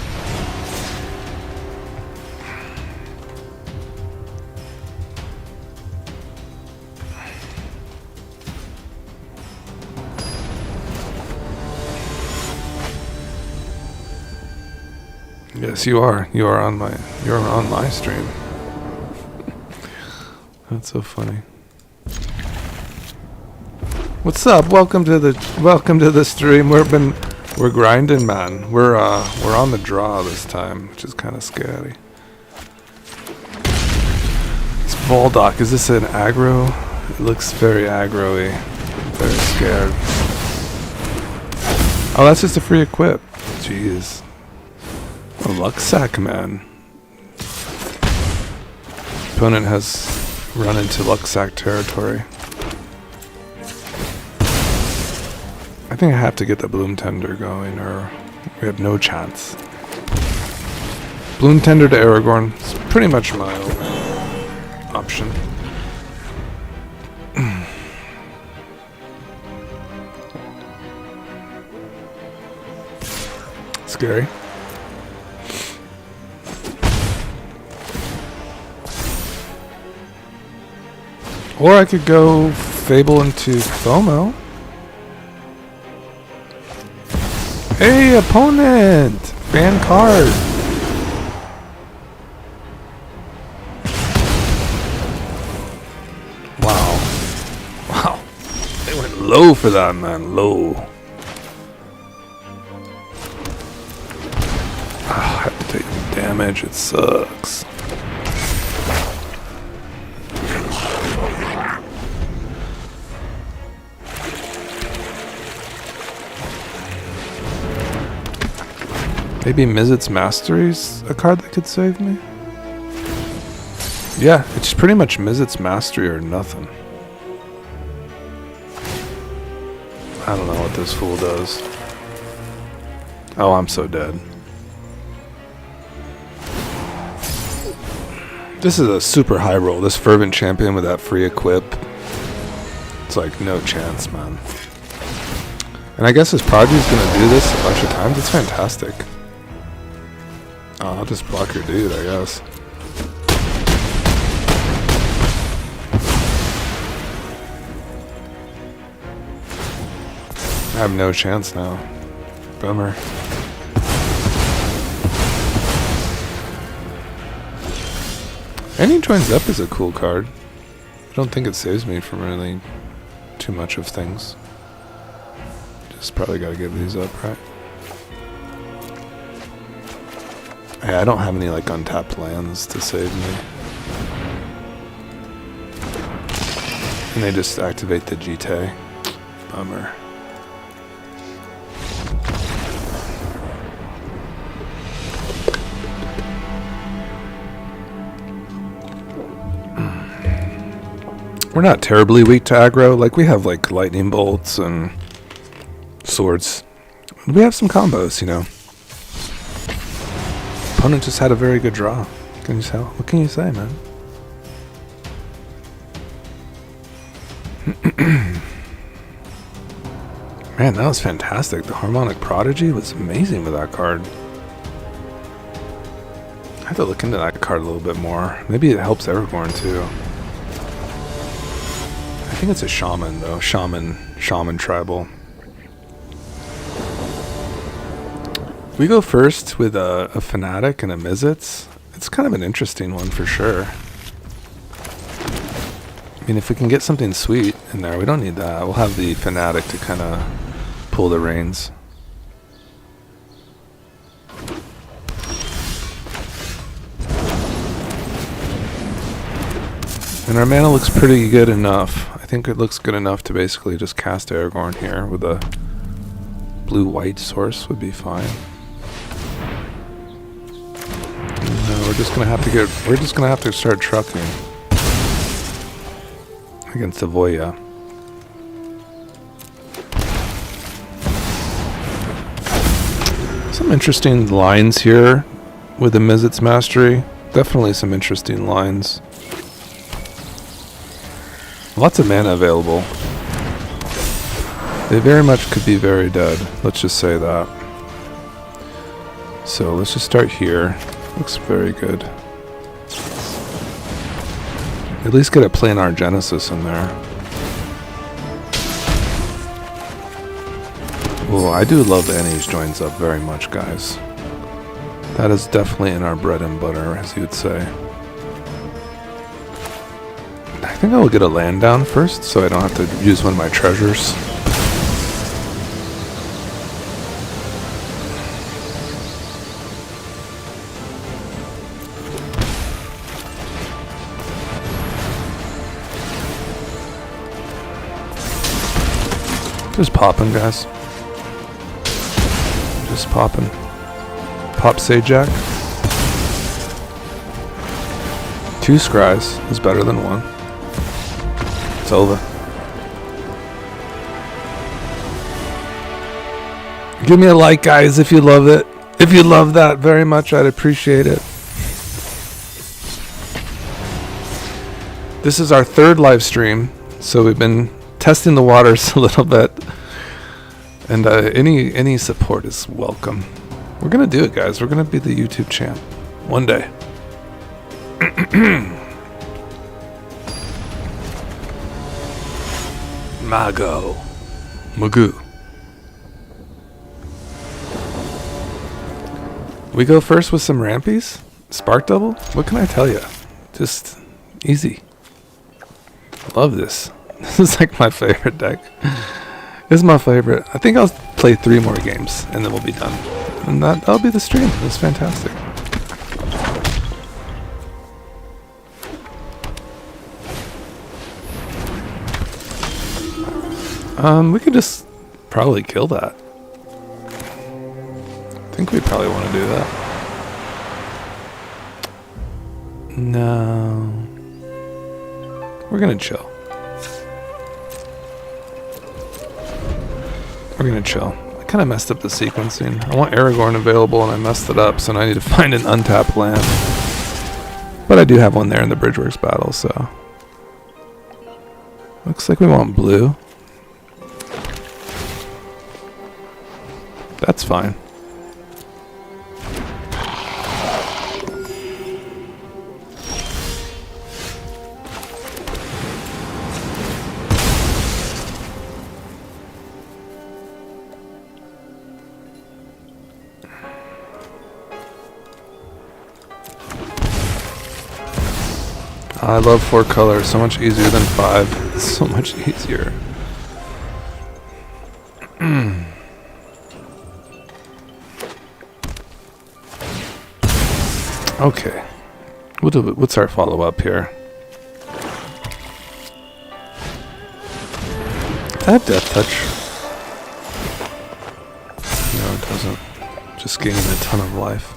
Yes, you are. You're on my stream. That's so funny. What's up? Welcome to the stream. We're grinding, man. We're on the draw this time, which is kind of scary. This Voldock, is this an aggro? It looks very aggro-y. I'm very scared. Oh, that's just a free equip. Jeez. A luck sack, man. Opponent has run into luck sack territory. I think I have to get the Bloom Tender going, or we have no chance. Bloom Tender to Aragorn is pretty much my only option. Scary. Or I could go Fable into FOMO. Hey, opponent! Ban card! Wow. Wow. They went low for that, man. Low. I have to take damage. It sucks. Maybe Mizzet's Mastery's a card that could save me? Yeah, it's pretty much Mizzet's Mastery or nothing. I don't know what this fool does. Oh, I'm so dead. This is a super high roll. This Fervent Champion with that free equip. It's like no chance, man. And I guess his Prodigy's gonna do this a bunch of times. It's fantastic. Oh, I'll just block your dude, I guess. I have no chance now. Bummer. Any Joins Up is a cool card. I don't think it saves me from really too much of things. Just probably gotta give these up, right? Yeah, I don't have any like untapped lands to save me. And they just activate the GT. Bummer. We're not terribly weak to aggro. Like, we have like lightning bolts and swords. We have some combos, you know. Opponent just had a very good draw. Can you tell? What can you say, man? Man, that was fantastic. The Harmonic Prodigy was amazing with that card. I have to look into that card a little bit more. Maybe it helps Aragorn too. I think it's a shaman though. Shaman tribal. We go first with a Fanatic and a Mizzets. It's kind of an interesting one for sure. I mean, if we can get something sweet in there, we don't need that. We'll have the Fanatic to kind of pull the reins. And our mana looks pretty good enough. I think it looks good enough to basically just cast Aragorn here with a blue-white source would be fine. No, we're just gonna have to start trucking against the Voya. Some interesting lines here with the Mizzet's Mastery. Definitely some interesting lines. Lots of mana available. They very much could be very dead. Let's just say that. So let's just start here. Looks very good. At least get a planar Genesis in there. Oh, I do love Annie's joins up very much, guys. That is definitely in our bread and butter, as you would say. I think I will get a land down first, so I don't have to use one of my treasures. Just popping, guys. Just popping. Pop Sajak. 2 scries is better than 1. It's over. Give me a like, guys, if you love it. If you love that very much, I'd appreciate it. This is our 3rd live stream, so we've been testing the waters a little bit, and any support is welcome. We're gonna do it, guys. We're gonna be the YouTube champ one day. Magoo. We go first with some rampies? Spark double? What can I tell you? Just easy. Love this. This is like my favorite deck. This is my favorite. I think I'll play 3 more games and then we'll be done. And that'll be the stream. It's fantastic. We could just probably kill that. I think we probably want to do that. No. We're gonna chill. We're gonna chill. I kind of messed up the sequencing. I want Aragorn available and I messed it up, so now I need to find an untapped land. But I do have one there in the Bridgeworks battle, so. Looks like we want blue. That's fine. I love 4 colors, so much easier than 5. It's so much easier. Okay. What's our follow-up here? Does that have Death Touch? No, it doesn't. Just gaining a ton of life.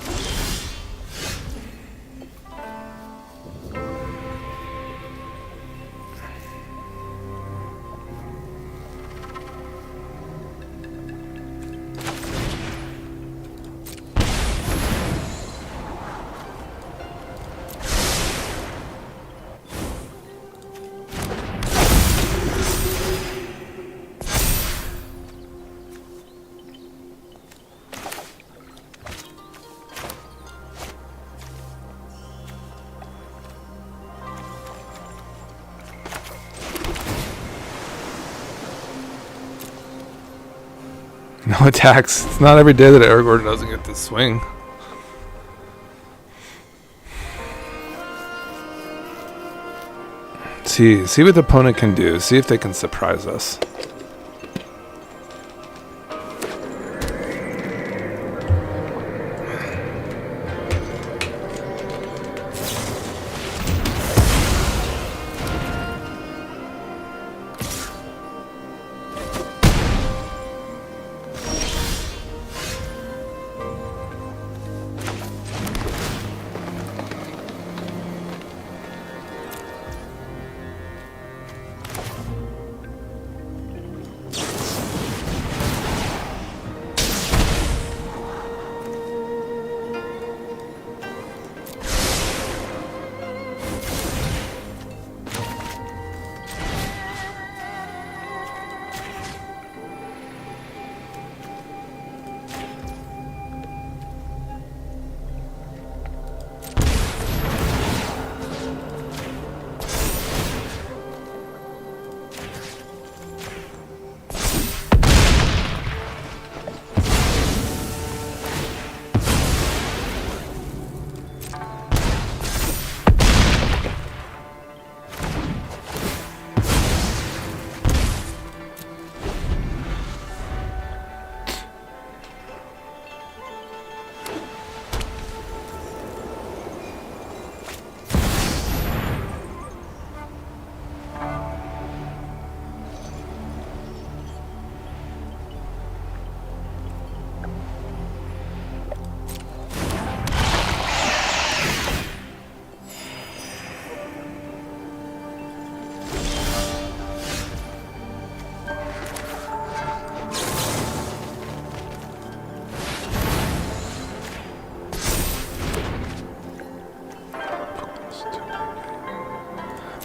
No attacks. It's not every day that Aragorn doesn't get to swing. See what the opponent can do. See if they can surprise us.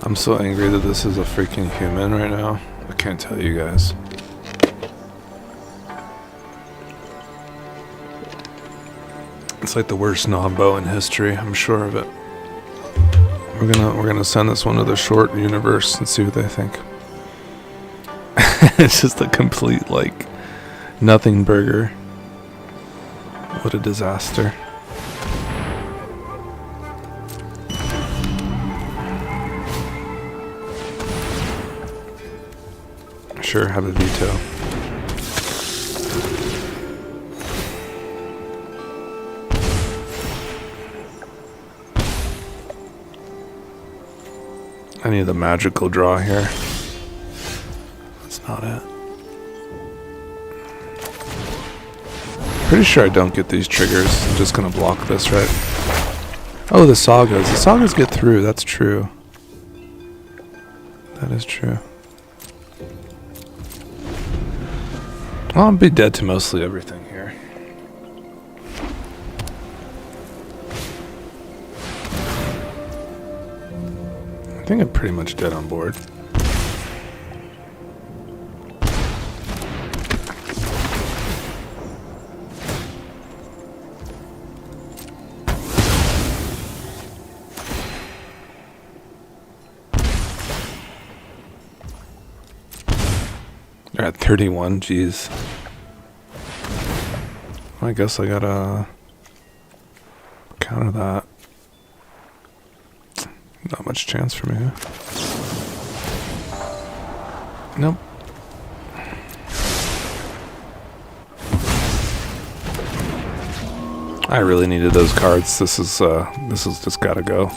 I'm so angry that this is a freaking human right now. I can't tell you guys. It's like the worst Nombo in history, I'm sure of it. We're gonna send this one to the short universe and see what they think. It's just a complete like nothing burger. What a disaster. Sure, have a veto. I need the magical draw here. That's not it. Pretty sure I don't get these triggers. I'm just gonna block this, right? Oh, the sagas. The sagas get through. That's true. That is true. Well, I'll be dead to mostly everything here. I think I'm pretty much dead on board. They're at 31, jeez. I guess I gotta counter that. Not much chance for me, huh? Nope. I really needed those cards. This is just gotta go.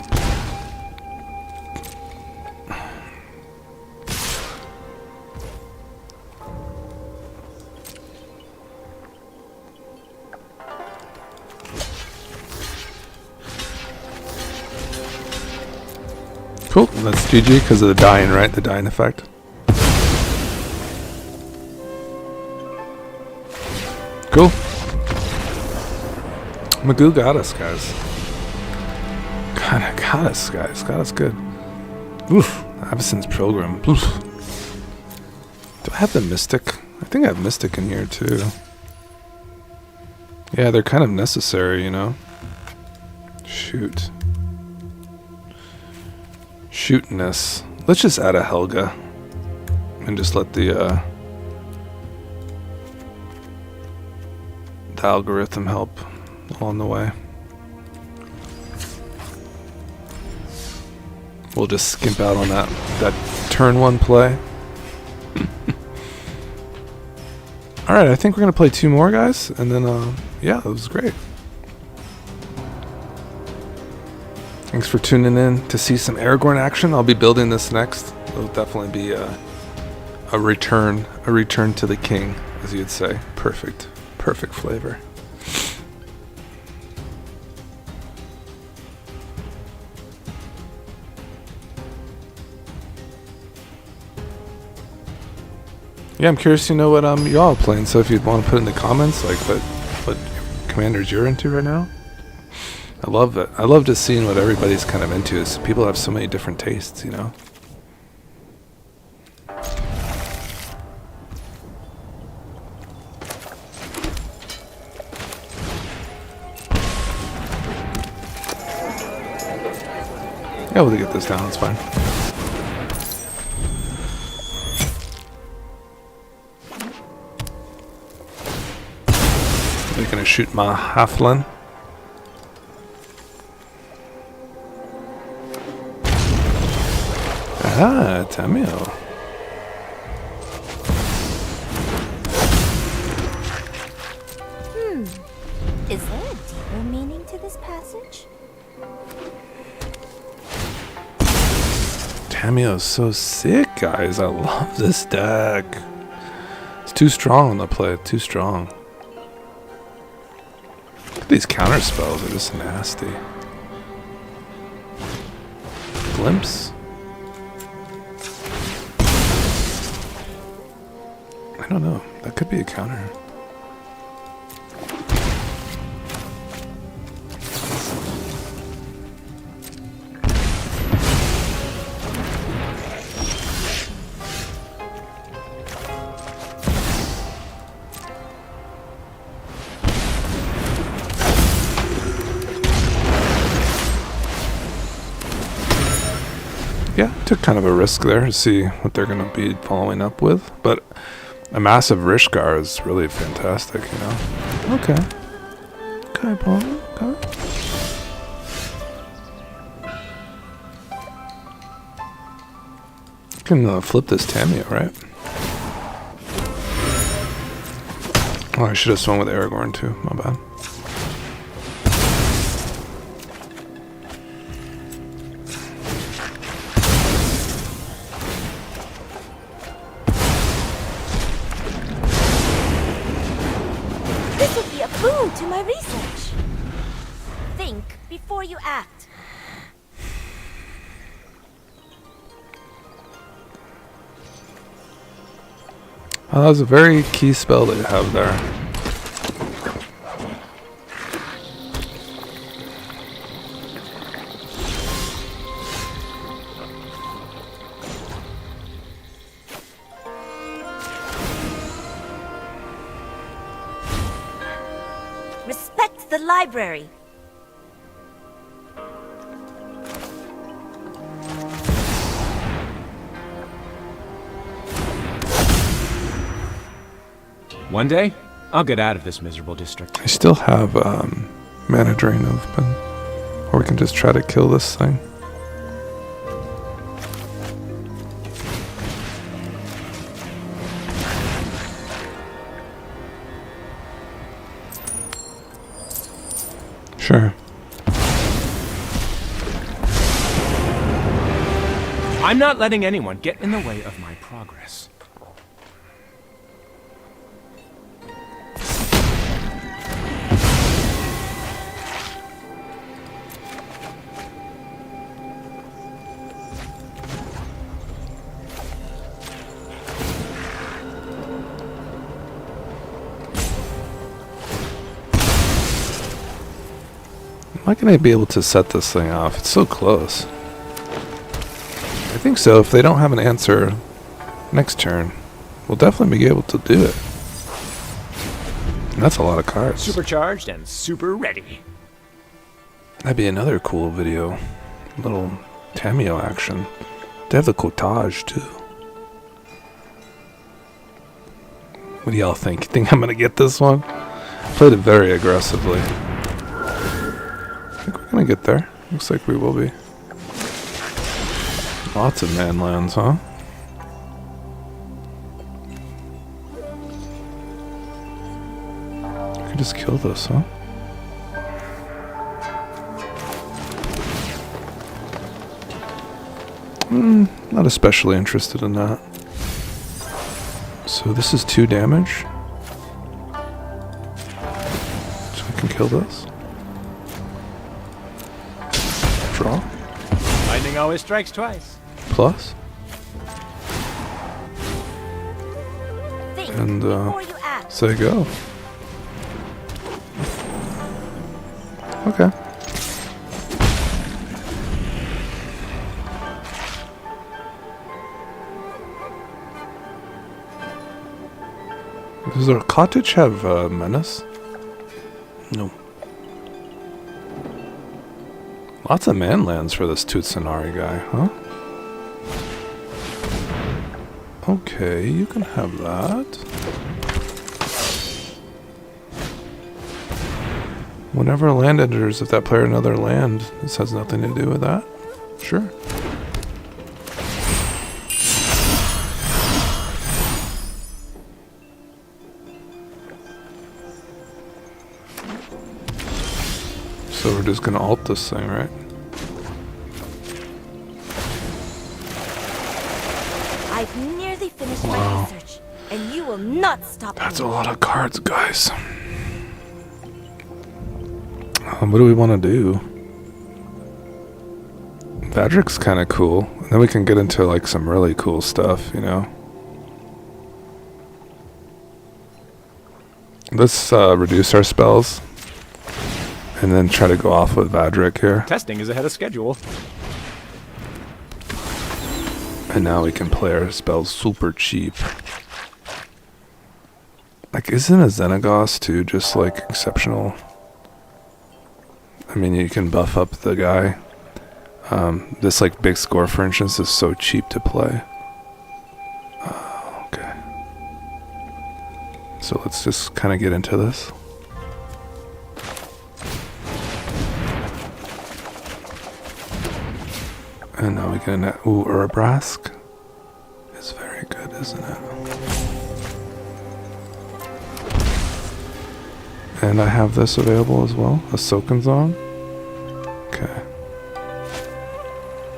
Cool, that's GG because of the dying, right? The dying effect. Cool. Magoo got us, guys. Kinda got us, guys. Got us good. Oof. Absence Pilgrim. Oof. Do I have the Mystic? I think I have Mystic in here too. Yeah, they're kind of necessary, you know? Shoot. Shootness. Let's just add a Helga and just let the algorithm help along the way. We'll just skimp out on that turn one play. Alright, I think we're gonna play 2 more, guys, and then yeah, that was great. Thanks for tuning in to see some Aragorn action. I'll be building this next. It'll definitely be a return to the king, as you'd say. Perfect flavor. Yeah, I'm curious to know what y'all are playing. So if you'd want to put in the comments, like what commanders you're into right now. I love it. I love just seeing what everybody's kind of into. Is people have so many different tastes, you know. Yeah, we'll get this down. It's fine. They're gonna shoot my halfling. Ah, Tamio. Is there a deeper meaning to this passage? Tamio's so sick, guys. I love this deck. It's too strong on the play. Too strong. Look at these counter spells. Are just nasty. Glimpse. I don't know. That could be a counter. Took kind of a risk there to see what they're going to be following up with, but a massive Rishgar is really fantastic, you know. Okay. Okay, Paul. Okay. You can flip this Tamio, right? Oh, I should have swung with Aragorn too. My bad. This would be a boon to my research. Think before you act. Oh, that was a very key spell that you have there. Respect the library. One day, I'll get out of this miserable district. I still have mana drain open, or we can just try to kill this thing. Sure. I'm not letting anyone get in the way of my progress. Why can I be able to set this thing off? It's so close. I think so. If they don't have an answer next turn, we'll definitely be able to do it. And that's a lot of cards. Supercharged and super ready. That'd be another cool video. Little Tamio action. They have the cottage too. What do y'all think? You think I'm gonna get this one? Played it very aggressively. I think we're gonna get there. Looks like we will be. Lots of man lands, huh? I could just kill this, huh? Not especially interested in that. So this is 2 damage. So I can kill this. Draw. Lightning always strikes twice. Plus. Think And before you act. so you go. Okay. Does our cottage have menace? No. Lots of man lands for this Tutsunari guy, huh? Okay, you can have that. Whenever a land enters, if that player another land, this has nothing to do with that. Sure. So we're just gonna alt this thing, right? I've nearly finished my research, and you will not stop That's me. a lot of cards, guys. What do we want to do? Vadric's kind of cool. And then we can get into like some really cool stuff, you know? Let's reduce our spells. And then try to go off with Vadric here. Testing is ahead of schedule. And now we can play our spells super cheap. Like, isn't a Xenagos too just like exceptional? I mean, you can buff up the guy. This like big score, for instance, is so cheap to play. Okay. So let's just kind of get into this. And now we get in that. Ooh, Urabrask is very good, isn't it? And I have this available as well, a Sokenzong. Okay.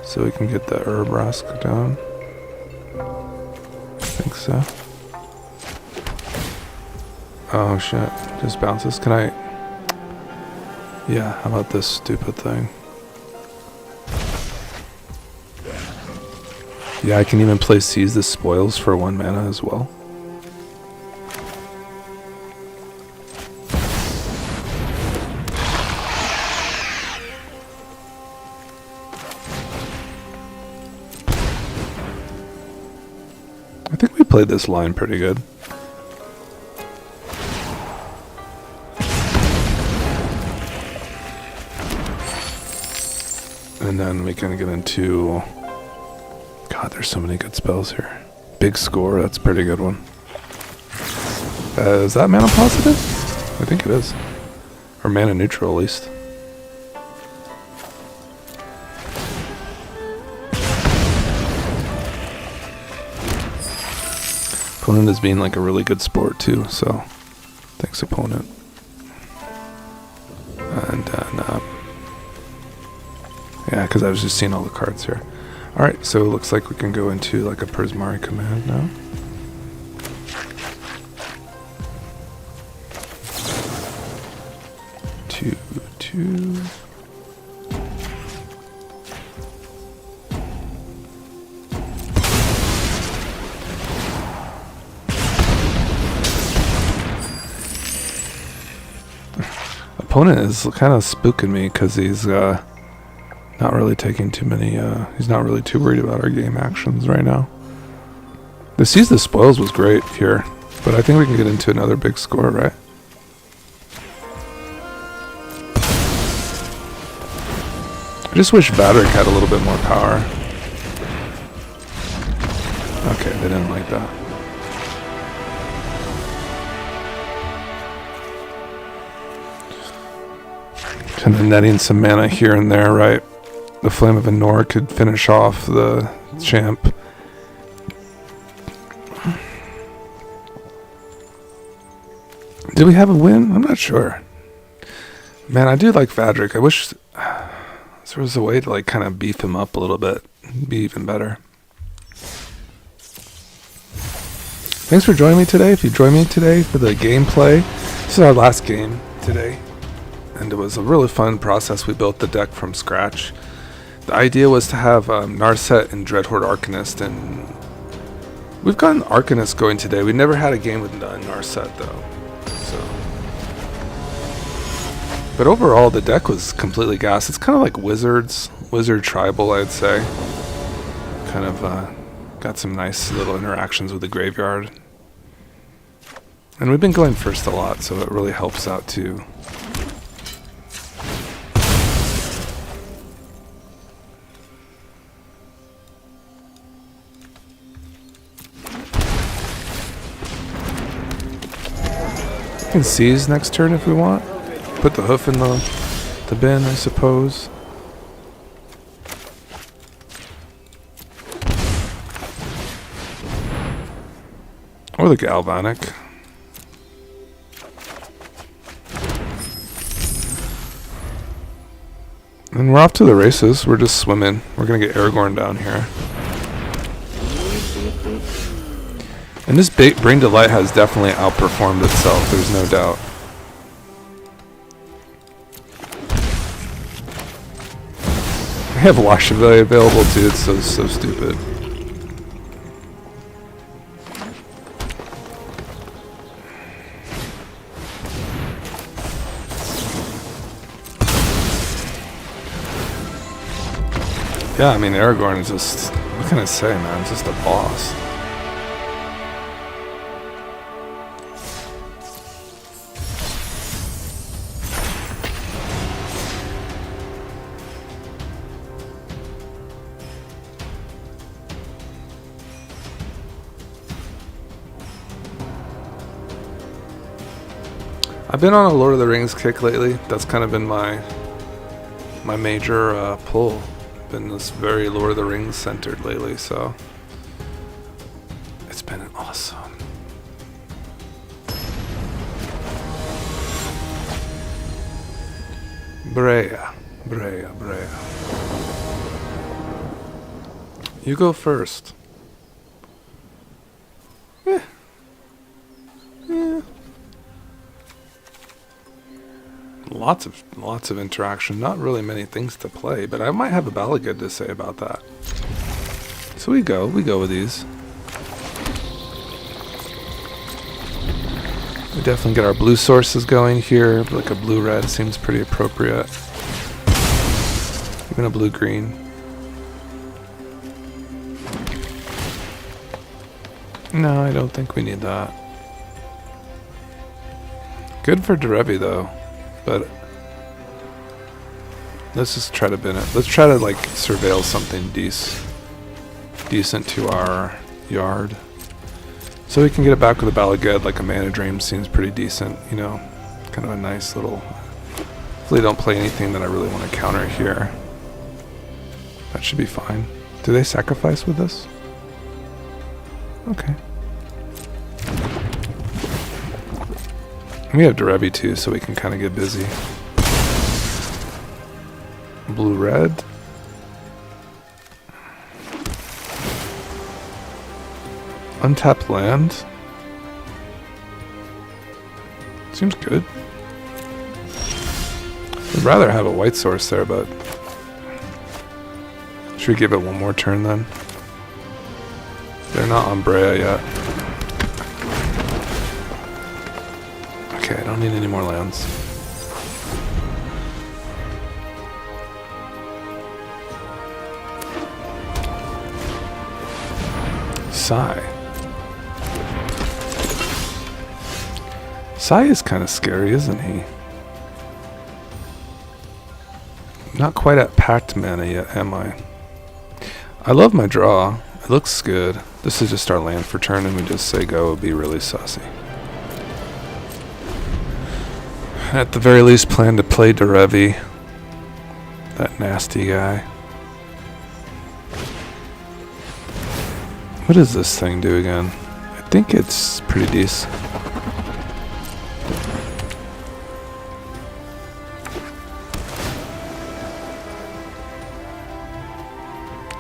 So we can get the Urabrask down. I think so. Oh shit, just bounces. Can I? Yeah, how about this stupid thing? Yeah, I can even play Seize the Spoils for 1 mana as well. I think we played this line pretty good. And then we can get into... God, there's so many good spells here. Big Score, that's a pretty good one. Is that mana positive? I think it is. Or mana neutral, at least. Opponent is being like a really good sport too, so thanks opponent. And then, yeah, because I was just seeing all the cards here. Alright, so it looks like we can go into like a Prismari command now. Two. Opponent is kind of spooking me because he's not really taking too many, he's not really too worried about our game actions right now. The Seize the Spoils was great here, but I think we can get into another big score, right? I just wish Vadric had a little bit more power. Okay, they didn't like that. Kind of netting some mana here and there, right? The Flame of Anor could finish off the champ. Did we have a win? I'm not sure. Man, I do like Vadric. I wish there was a way to like kind of beef him up a little bit. Be even better. Thanks for joining me today. If you joined me today for the gameplay, this is our last game today. And it was a really fun process. We built the deck from scratch. The idea was to have Narset and Dreadhorde Arcanist, and we've gotten Arcanist going today. We never had a game with Narset though. But overall, the deck was completely gas. It's kind of like Wizard Tribal, I'd say. Kind of got some nice little interactions with the graveyard. And we've been going first a lot, so it really helps out too. We can seize next turn if we want. Put the hoof in the bin, I suppose. Or the Galvanic. And we're off to the races. We're just swimming. We're gonna get Aragorn down here. And this Bring to Light has definitely outperformed itself, there's no doubt. I have Washability available too, it's so stupid. Yeah, I mean Aragorn is just, what can I say, man, just a boss. I've been on a Lord of the Rings kick lately. That's kind of been my major pull. Been this very Lord of the Rings centered lately, so it's been awesome. Brea. You go first. Yeah. Lots of interaction. Not really many things to play, but I might have a Balagad to say about that. So we go with these. We definitely get our blue sources going here. Like a blue-red seems pretty appropriate. Even a blue-green. No, I don't think we need that. Good for Derevi though, but let's just try to bin it. Let's try to like surveil something decent to our yard. So we can get it back with a Balagad, like a Mana Dream seems pretty decent, you know. Kind of a nice little... Hopefully don't play anything that I really want to counter here. That should be fine. Do they sacrifice with this? Okay. We have Derevi too, so we can kind of get busy. Blue-red. Untapped land. Seems good. I'd rather have a white source there, but... Should we give it one more turn then? They're not on Brea yet. Okay, I don't need any more lands. Sai. Sai is kind of scary, isn't he? Not quite at packed mana yet, am I? I love my draw. It looks good. This is just our land for turn and we just say go. It would be really sussy. At the very least, plan to play Derevi. That nasty guy. What does this thing do again? I think it's pretty decent.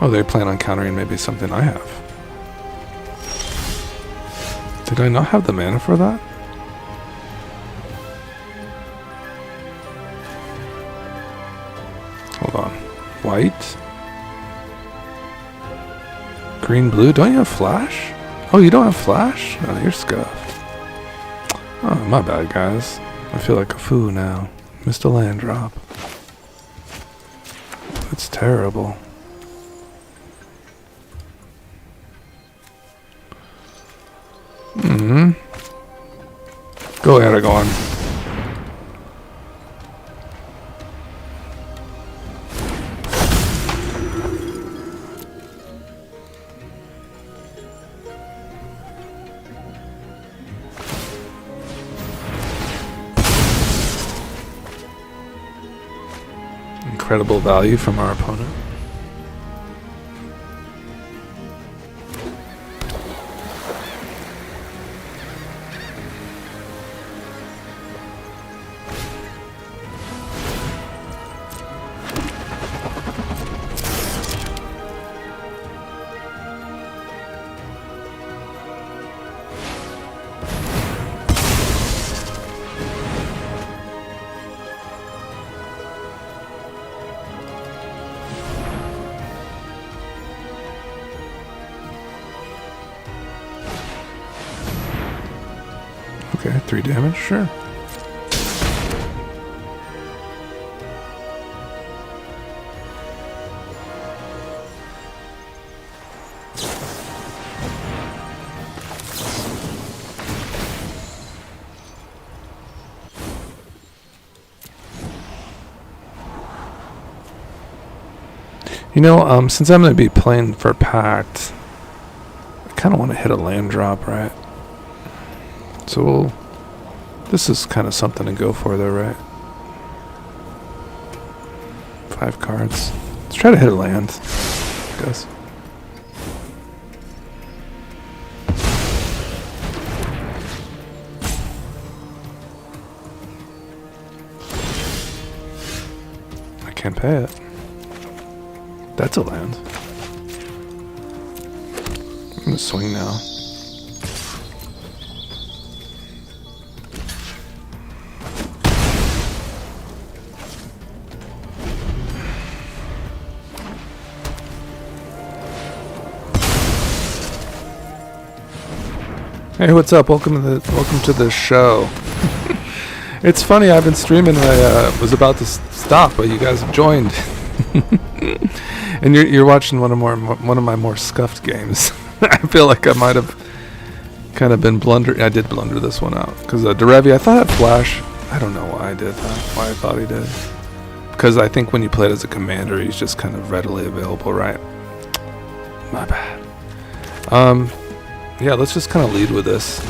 Oh, they plan on countering maybe something I have. Did I not have the mana for that? Hold on. White? Green, blue? Don't you have flash? Oh, you don't have flash? Oh, you're scuffed. Oh, my bad, guys. I feel like a fool now. Missed a land drop. That's terrible. Go Aragorn. Incredible value from our opponent. Okay, 3 damage, sure. You know, since I'm going to be playing for Pact, I kind of want to hit a land drop, right? So This is kind of something to go for though, right? 5 cards. Let's try to hit a land, I guess. I can't pay it. That's a land. I'm gonna swing now. Hey, what's up? Welcome to the show. It's funny, I've been streaming and I was about to stop, but you guys have joined. And you're watching one of my more scuffed games. I feel like I might have kind of been blundering. I did blunder this one out because Derevi, I thought had flash. I don't know why I did that. Why I thought he did. Because I think when you play it as a commander, he's just kind of readily available, right? My bad. Yeah, let's just kind of lead with this.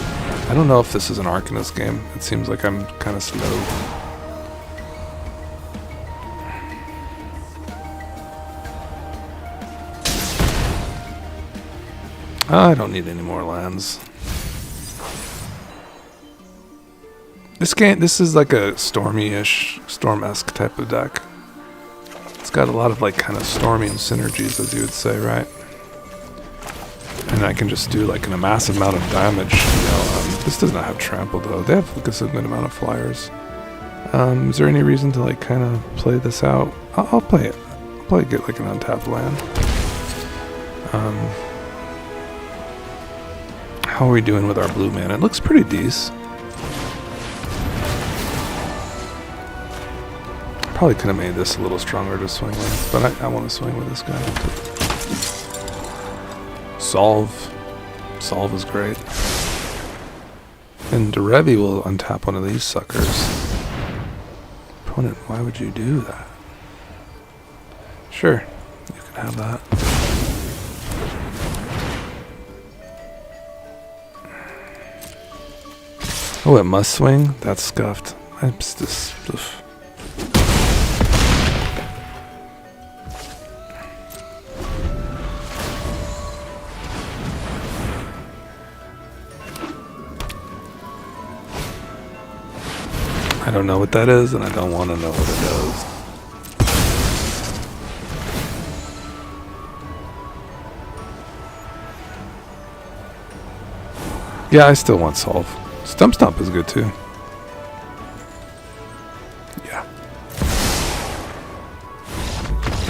I don't know if this is an Arcanist game. It seems like I'm kind of slow. I don't need any more lands. This is like a stormy-ish, storm-esque type of deck. It's got a lot of like kind of stormy and synergies, as you would say, right? And I can just do like a massive amount of damage. You know, this does not have trample though. They have like a good amount of flyers. Is there any reason to like kind of play this out? I'll play it. I'll probably get like an untapped land. How are we doing with our blue mana? It looks pretty decent. Probably could have made this a little stronger to swing with, but I want to swing with this guy. Solve is great. And Derevi will untap one of these suckers. Opponent, why would you do that? Sure, you can have that. Oh, it must swing? That's scuffed. I'm just... Oof. I don't know what that is, and I don't want to know what it does. Yeah, I still want solve. Stump Stomp is good too. Yeah.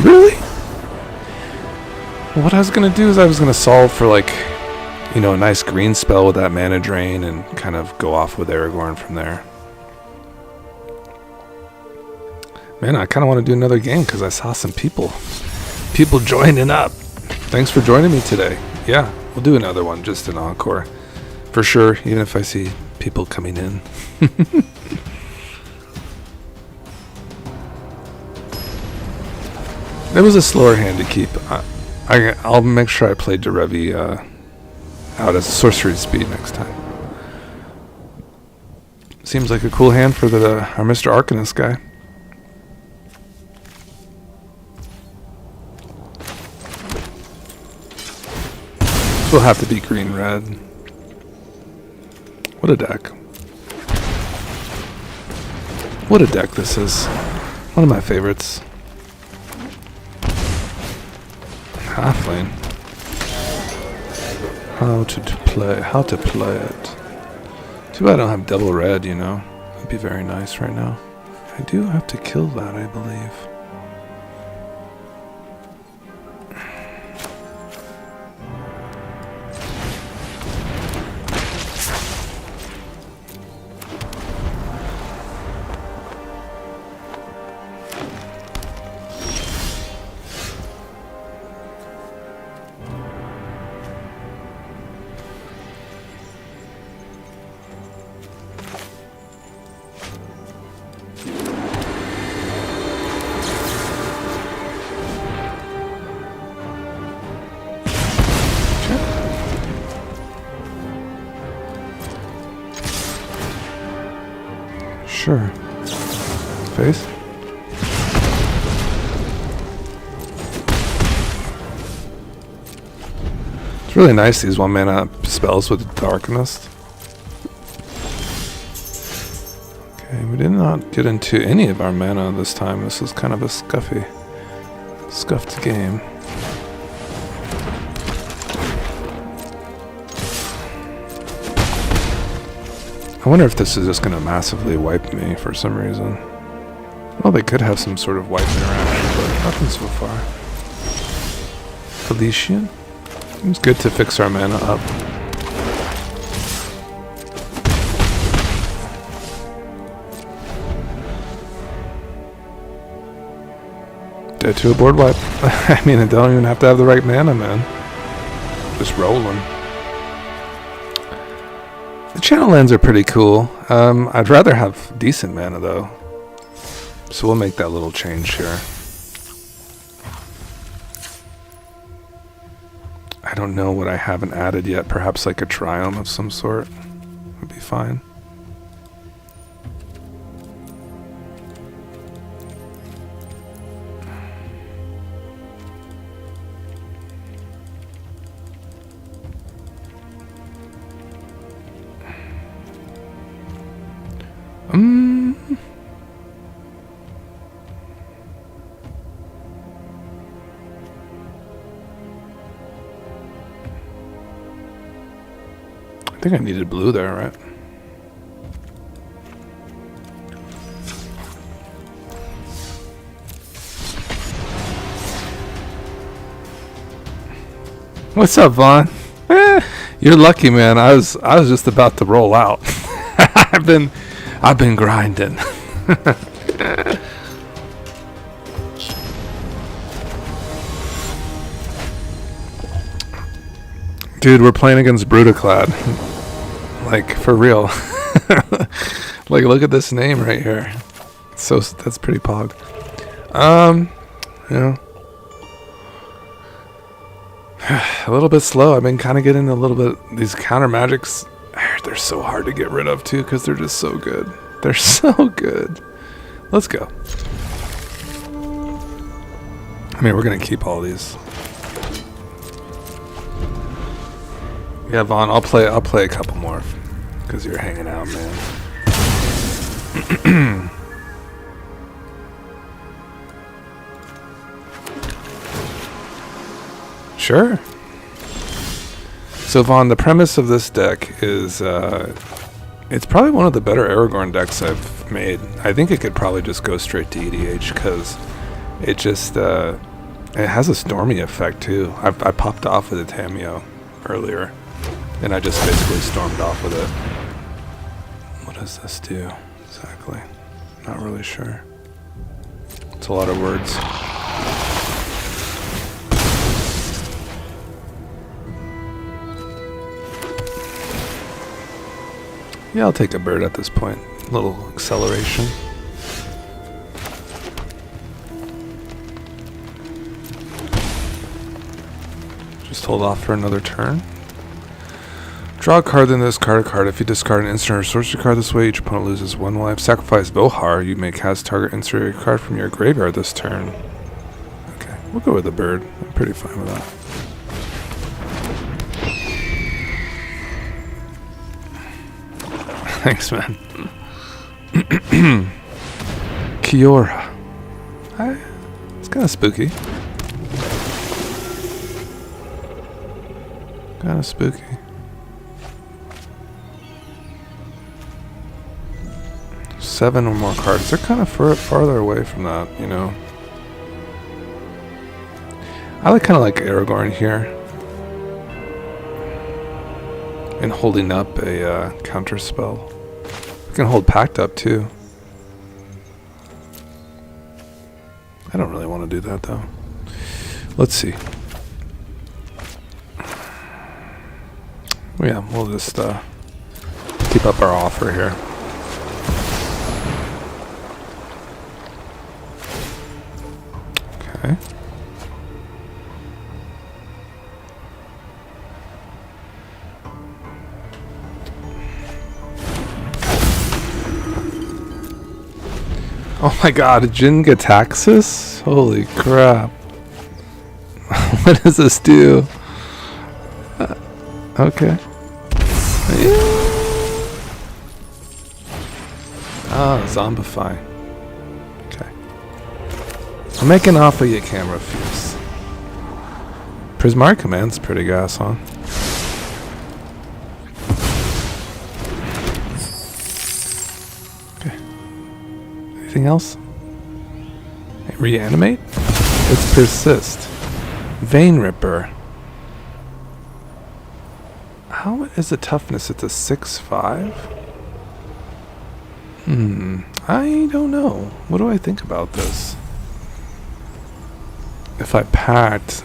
Really? Well, what I was gonna do is I was gonna solve for like, you know, a nice green spell with that mana drain and kind of go off with Aragorn from there. Man, I kind of want to do another game because I saw some people joining up. Thanks for joining me today. Yeah, we'll do another one, just an encore. For sure, even if I see people coming in. It was a slower hand to keep. I'll make sure I play Derevi out as sorcery speed next time. Seems like a cool hand for our Mr. Arcanist guy. This will have to be green-red. What a deck. What a deck this is. One of my favorites. Halfling. How to play it. Too bad I don't have double red, you know. That'd be very nice right now. I do have to kill that, I believe. Sure. Face. It's really nice, these 1 mana spells with the Arcanist. Okay, we did not get into any of our mana this time. This is kind of a scuffed game. I wonder if this is just going to massively wipe me for some reason. Well, they could have some sort of wipe interaction, but nothing so far. Felician? Seems good to fix our mana up. Dead to a board wipe. I mean, I don't even have to have the right mana, man. Just rolling. The channel lands are pretty cool. I'd rather have decent mana though. So we'll make that little change here. I don't know what I haven't added yet. Perhaps like a triumph of some sort would be fine. I think I needed blue there, right? What's up, Vaughn? You're lucky, man. I was just about to roll out. I've been grinding. Dude, we're playing against Brutaclad. Like, for real. Like, look at this name right here. So that's pretty pog. You know, a little bit slow. I've been kind of getting a little bit these counter magics. They're so hard to get rid of too because they're just so good. They're so good. Let's go. I mean, we're gonna keep all these. Yeah, Vaughn, I'll play a couple more because you're hanging out, man. Sure. So Vaughn, the premise of this deck is it's probably one of the better Aragorn decks I've made. I think it could probably just go straight to EDH because it just it has a stormy effect too. I popped off with a Tameo earlier. And I just basically stormed off with it. What does this do exactly? Not really sure. It's a lot of words. Yeah, I'll take a bird at this point. A little acceleration. Just hold off for another turn. Draw a card, then discard a card. If you discard an instant or sorcery card this way, each opponent loses 1 life. Sacrifice Vohar. You may cast target instant card from your graveyard this turn. Okay, we'll go with the bird. I'm pretty fine with that. Thanks, man. Kiora. Hi. It's kind of spooky. Kind of spooky. Seven or more cards. They're kind of farther away from that, you know. I kind of like Aragorn here. And holding up a counter spell. We can hold Pact up too. I don't really want to do that though. Let's see. Yeah, we'll just keep up our offer here. Okay. Oh my god, Jingataxis? Holy crap. What does this do? Okay. Ah, zombify. Okay. I'm making off of your camera fuse. Prismar Command's pretty gas, huh? Okay. Anything else? Reanimate? It's persist. Vein Ripper. How is the toughness? It's a 6/5? I don't know. What do I think about this? If I packed,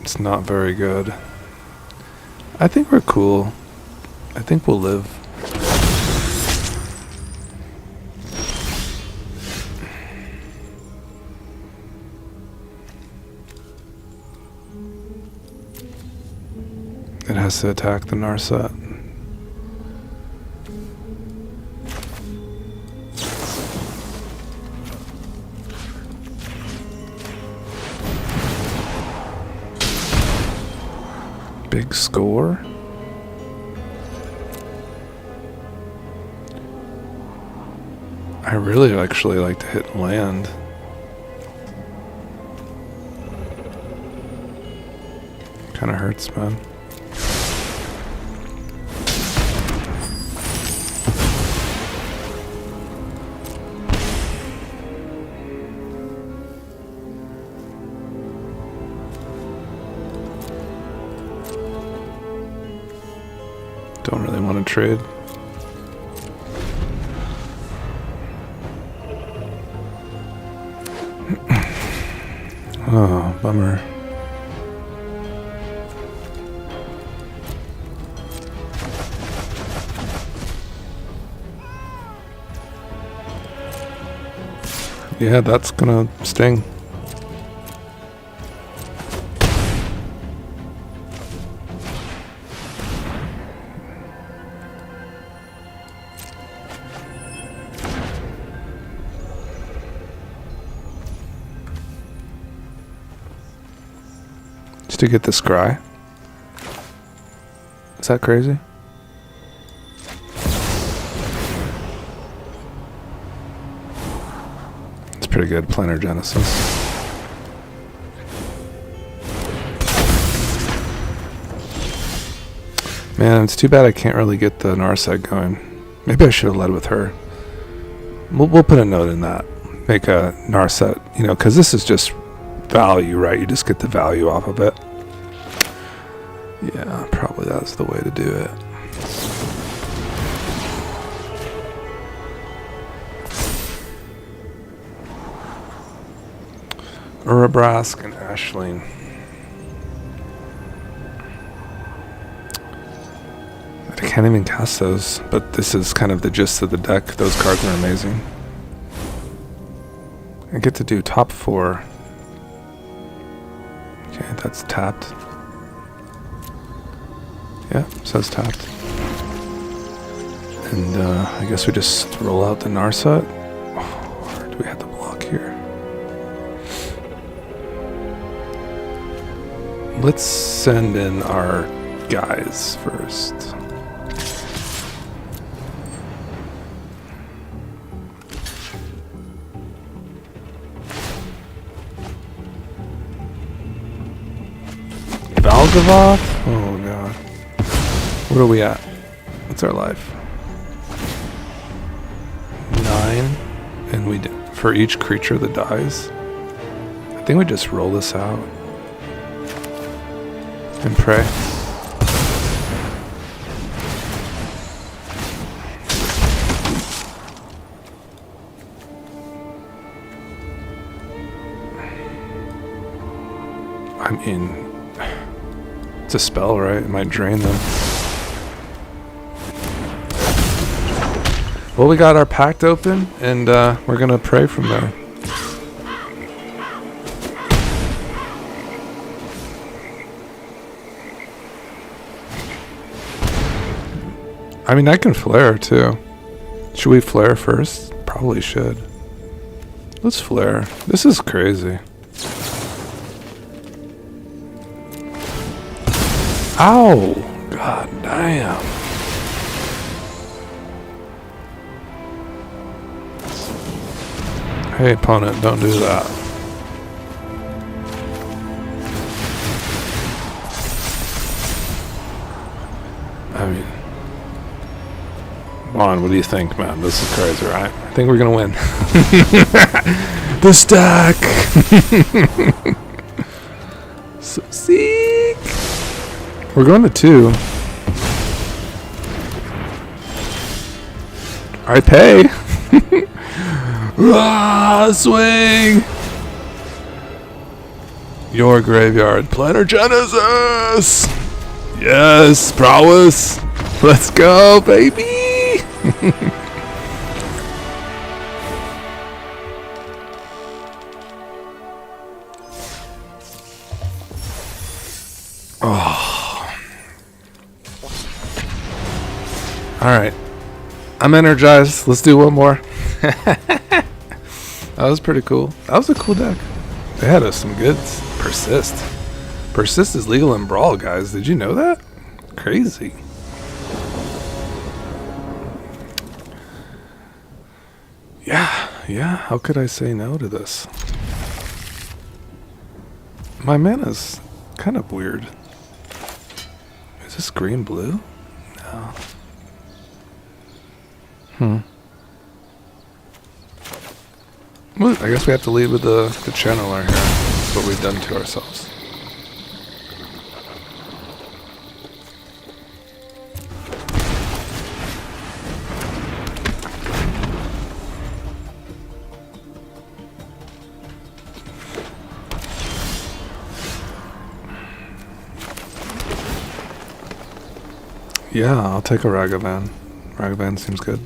it's not very good. I think we're cool. I think we'll live. It has to attack the Narset. Big score. I really actually like to hit land. Kinda hurts, man. Don't really want to trade. Oh, bummer. Yeah, that's gonna sting. To get the scry. Is that crazy? It's pretty good, Planar Genesis. Man, it's too bad I can't really get the Narset going. Maybe I should have led with her. We'll put a note in that. Make a Narset, you know, because this is just value, right? You just get the value off of it. Yeah, probably that's the way to do it. Urabrask and Ashling. I can't even cast those, but this is kind of the gist of the deck. Those cards are amazing. I get to do top 4. Okay, that's tapped. Yeah, says tapped. And I guess we just roll out the Narset. Or do we have to block here? Let's send in our guys first. Valgavoth? Oh god. What are we at? What's our life? 9. And we for each creature that dies. I think we just roll this out. And pray. I mean, it's a spell, right? It might drain them. Well, we got our pact open, and we're gonna pray from there. I mean, I can flare too. Should we flare first? Probably should. Let's flare. This is crazy. Ow! God damn. Hey opponent, don't do that. I mean, Vaughn, what do you think, man? This is crazy, right? I think we're gonna win. The stack! So sick! We're going to 2. I pay! Ah, swing! Your graveyard. Planar Genesis! Yes, prowess! Let's go, baby! Oh. Alright. I'm energized. Let's do one more. That was pretty cool. That was a cool deck. They had us some goods. Persist. Persist is legal in Brawl, guys. Did you know that? Crazy. Yeah. How could I say no to this? My mana's kind of weird. Is this green-blue? No. Well, I guess we have to lead with the channeler here. That's what we've done to ourselves. Yeah, I'll take a Ragavan. Ragavan seems good.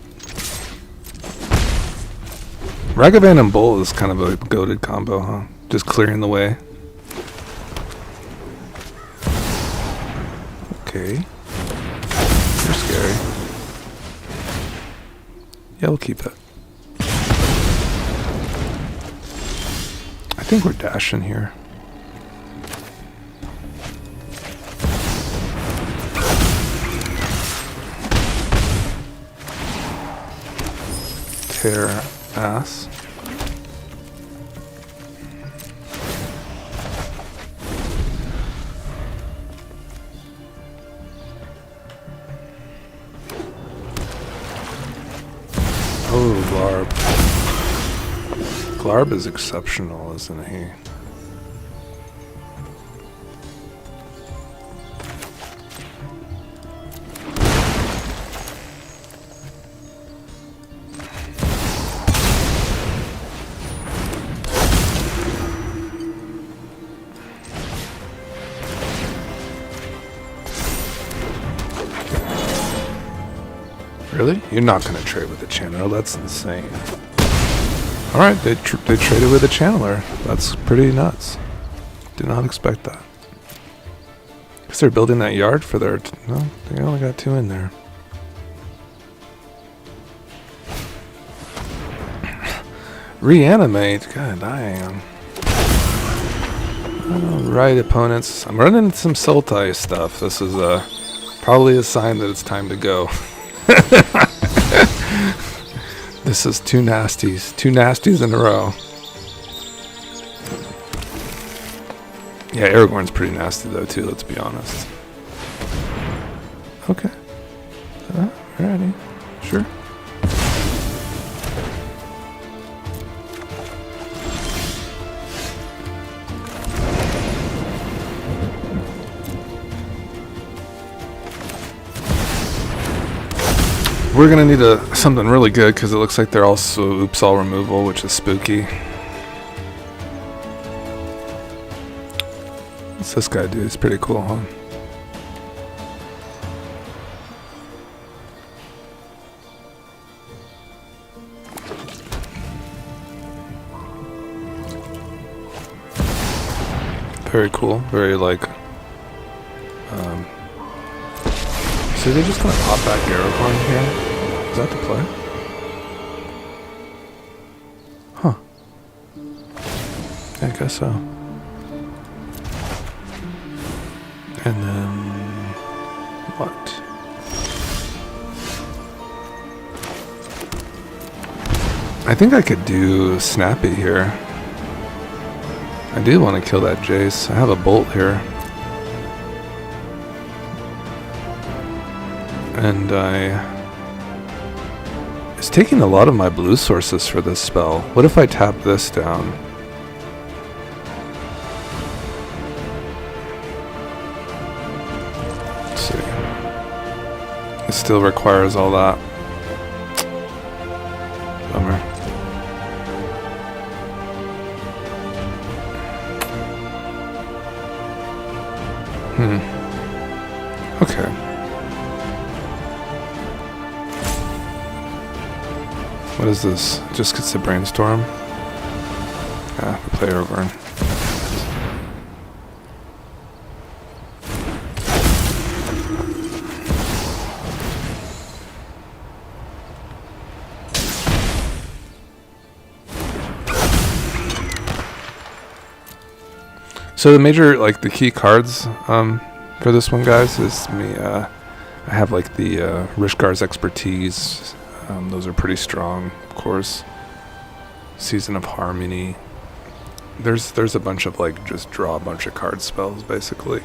Ragavan and Bull is kind of a goated combo, huh? Just clearing the way. Okay. You're scary. Yeah, we'll keep it. I think we're dashing here. Tear ass. Oh, Glarb. Glarb is exceptional, isn't he? Really? You're not going to trade with the channeler? That's insane. Alright, they traded with a channeler. That's pretty nuts. Did not expect that. Guess they're building that yard for their... no, they only got 2 in there. Reanimate? God damn. Alright, opponents. I'm running some Sultai stuff. This is probably a sign that it's time to go. This is 2 nasties. 2 nasties in a row. Yeah, Aragorn's pretty nasty though too, let's be honest. Okay. Alrighty. Sure. We're gonna need something really good because it looks like they're also oops all removal, which is spooky. What's this guy do? He's pretty cool, huh? Very cool. Very like. So they're just gonna pop back Aragorn here? Is that the play? Huh. I guess so. And then what? I think I could do Snappy here. I do want to kill that Jace. I have a bolt here. And it's taking a lot of my blue sources for this spell. What if I tap this down? Let's see. It still requires all that. Bummer. Okay. What is this? Just gets the brainstorm? Ah, we play Aragorn. So the major, like the key cards for this one, guys, is me. I have like the Rishgar's Expertise. Those are pretty strong, of course. Season of Harmony. There's a bunch of like just draw a bunch of card spells basically.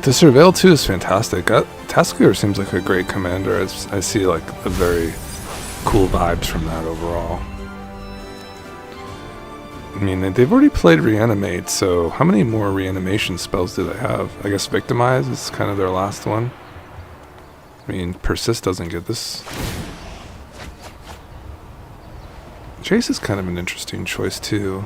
The Surveil 2 is fantastic. Taskleer seems like a great commander. I see like the very cool vibes from that overall. I mean, they've already played Reanimate, so how many more reanimation spells do they have? I guess Victimize is kind of their last one. I mean, Persist doesn't get this. Jace is kind of an interesting choice too.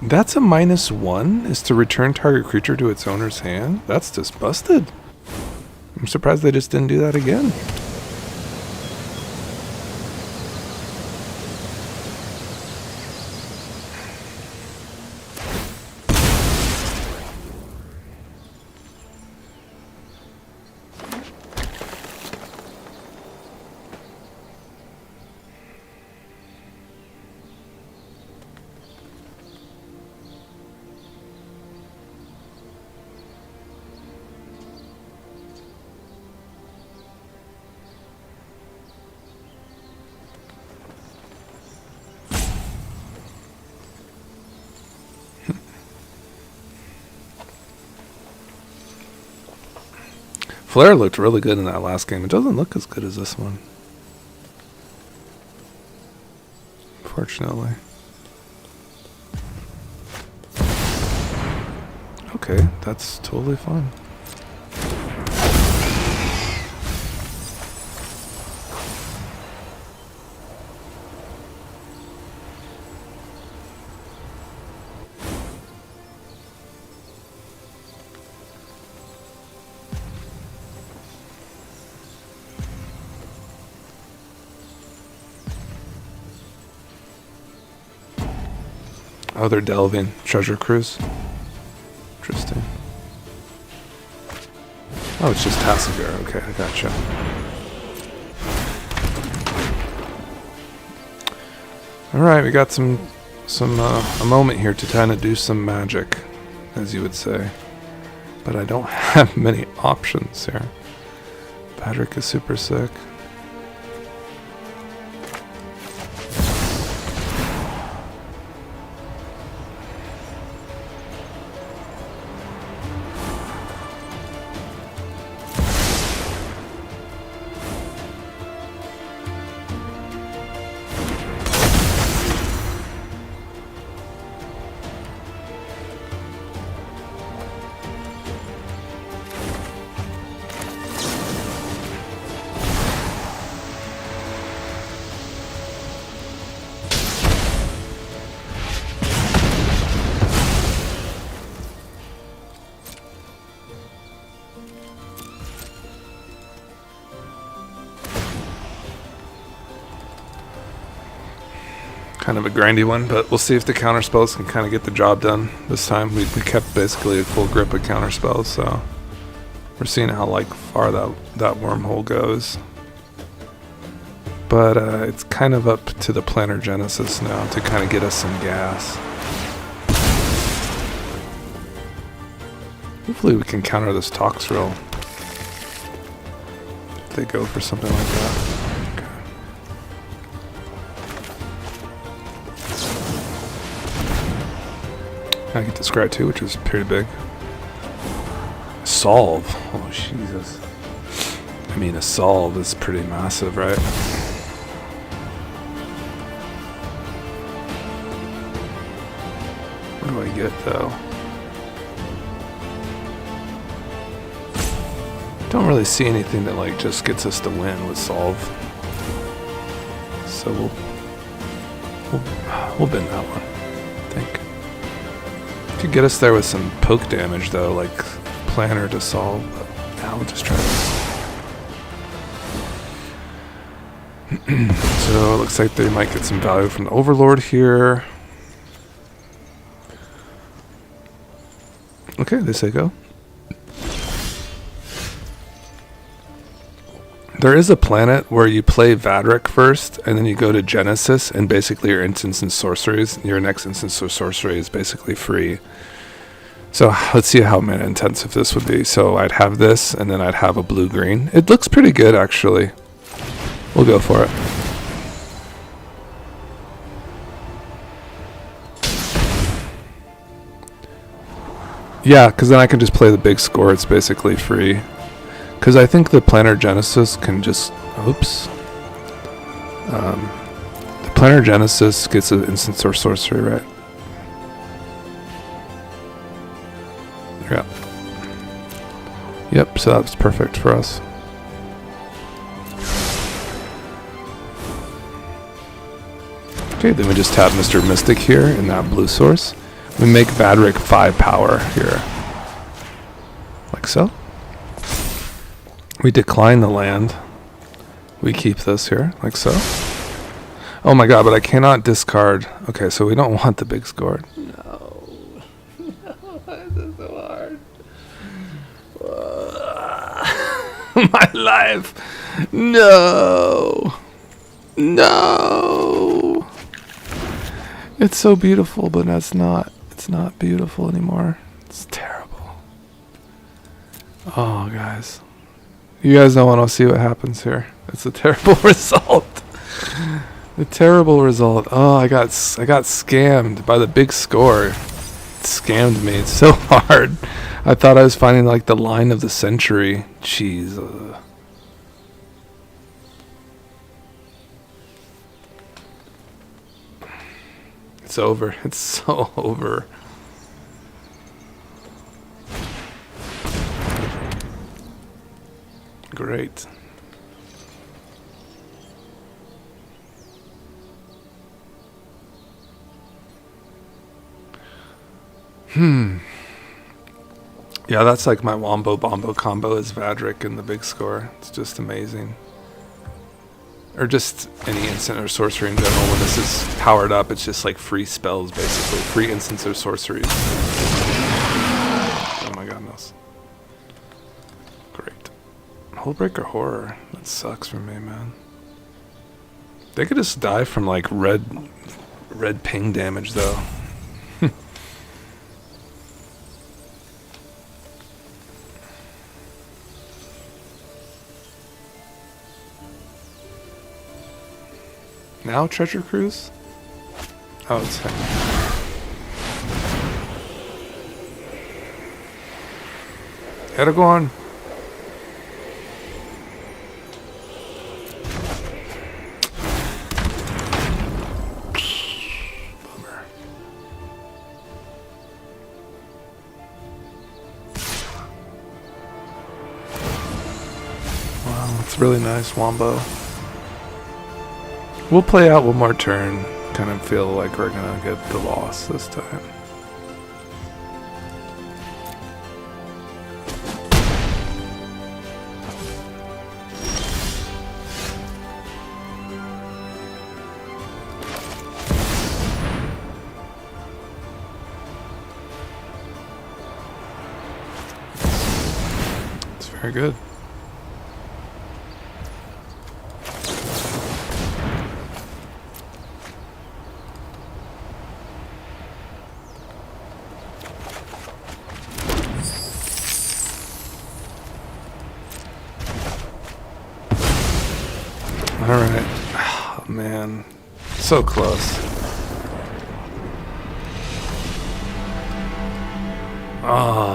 That's a -1, is to return target creature to its owner's hand? That's just busted. I'm surprised they just didn't do that again. Flare looked really good in that last game. It doesn't look as good as this one, unfortunately. Okay, that's totally fine. Oh, they're delving. Treasure Cruise. Interesting. Oh, it's just Tassiger. Okay, I gotcha. Alright, we got a moment here to kind of do some magic, as you would say. But I don't have many options here. Patrick is super sick. kind of a grindy one, but we'll see if the counter spells can kind of get the job done this time. We kept basically a full grip of counter spells, so we're seeing how like far that wormhole goes. But it's kind of up to the Planner Genesis now to kind of get us some gas. Hopefully we can counter this Toxrill if they go for something like that. I get to scry too, which is pretty big. Solve. Oh, Jesus. I mean, a solve is pretty massive, right? What do I get, though? Don't really see anything that, like, just gets us to win with solve. So we'll bend that one, I think. Could get us there with some poke damage though, like Planner to solve, but now we'll just try this. So it looks like they might get some value from the Overlord here. Okay, they say go. There is a planet where you play Vadric first, and then you go to Genesis, and basically your instants and sorceries, your next instance or sorcery is basically free. So let's see how mana intensive this would be. So I'd have this, and then I'd have a blue-green. It looks pretty good, actually. We'll go for it. Yeah, because then I can just play the big score. It's basically free. Because I think the Planner Genesis can just... Oops. The Planner Genesis gets an instance or sorcery, right? Yeah. Yep, so that's perfect for us. Okay, then we just tap Mr. Mystic here in that blue source. We make Vadric 5 power here. Like so. We decline the land. We keep this here, like so. Oh my god, but I cannot discard. Okay, so we don't want the big score. No. No, this is so hard. My life. No. No. It's so beautiful, but it's not beautiful anymore. It's terrible. Oh, guys. You guys don't want to see what happens here. It's a terrible result. A terrible result. Oh, I got scammed by the big score. It scammed me so hard. I thought I was finding like the line of the century. Jeez. It's over. It's so over. Great. Yeah, that's like my Wombo Bombo combo is Vadric and the big score. It's just amazing. Or just any instant or sorcery in general. When this is powered up, it's just like free spells, basically. Free instants or sorceries. Oh my goodness. Great. Hullbreaker Horror. That sucks for me, man. They could just die from like red ping damage, though. Now Treasure Cruise? Oh, it's him. Aragorn. Bummer. Wow, that's really nice, Wombo. We'll play out one more turn. Kind of feel like we're gonna get the loss this time. Very good. All right. Oh, man. So close. Oh.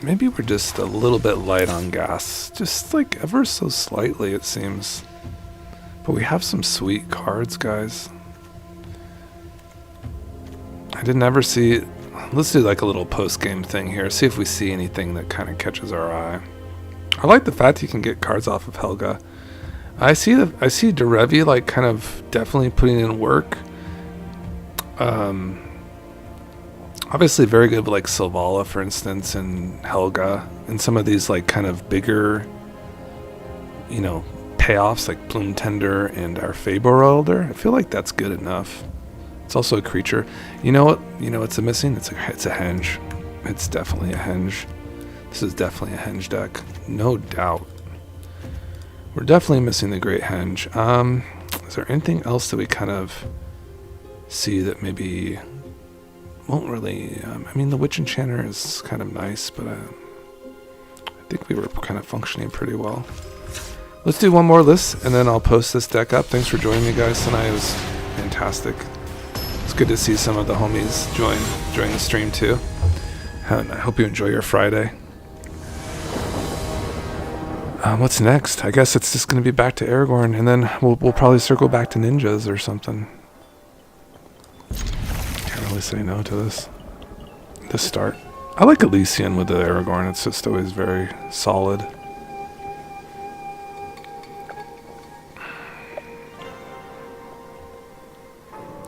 Maybe we're just a little bit light on gas. Just like ever so slightly, it seems. But we have some sweet cards, guys. I didn't ever see... Let's do like a little post-game thing here. See if we see anything that kind of catches our eye. I like the fact you can get cards off of Helga. I see Derevi like kind of definitely putting in work. Obviously very good with like Silvala, for instance, and Helga, and some of these like kind of bigger, you know, payoffs like Plume Tender and our Fabor Elder. I feel like that's good enough. It's also a creature. You know what? You know what's missing? It's a henge. It's definitely a henge. This is definitely a henge deck, no doubt. We're definitely missing the Great Henge. Is there anything else that we kind of see that maybe won't really... I mean, the Witch Enchanter is kind of nice, but I think we were kind of functioning pretty well. Let's do one more list, and then I'll post this deck up. Thanks for joining me, guys, tonight. It was fantastic. It's good to see some of the homies join the stream, too. And I hope you enjoy your Friday. What's next? I guess it's just going to be back to Aragorn, and then we'll probably circle back to ninjas or something. Can't really say no to this start. I like Elysian with the Aragorn. It's just always very solid.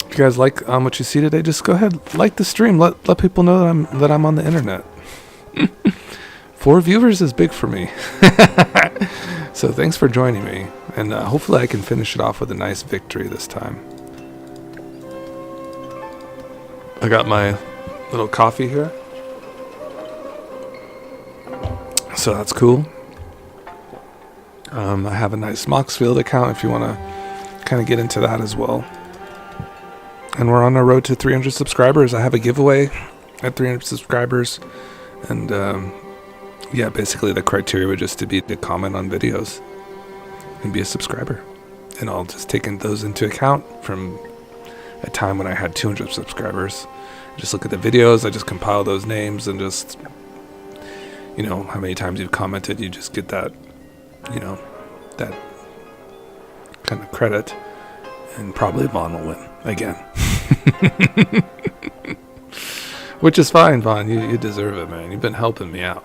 If you guys like what you see today, just go ahead, like the stream. Let people know that I'm on the internet. 4 viewers is big for me. So thanks for joining me, and hopefully I can finish it off with a nice victory this time. I got my little coffee here, so that's cool. I have a nice Moxfield account if you want to kind of get into that as well. And we're on our road to 300 subscribers. I have a giveaway at 300 subscribers, and yeah, basically the criteria would just to be to comment on videos and be a subscriber. And I'll just take those into account from a time when I had 200 subscribers. Just look at the videos, I just compile those names, and just, you know, how many times you've commented, you just get that, you know, that kind of credit. And probably Vaughn will win again. Which is fine, Vaughn. You deserve it, man. You've been helping me out.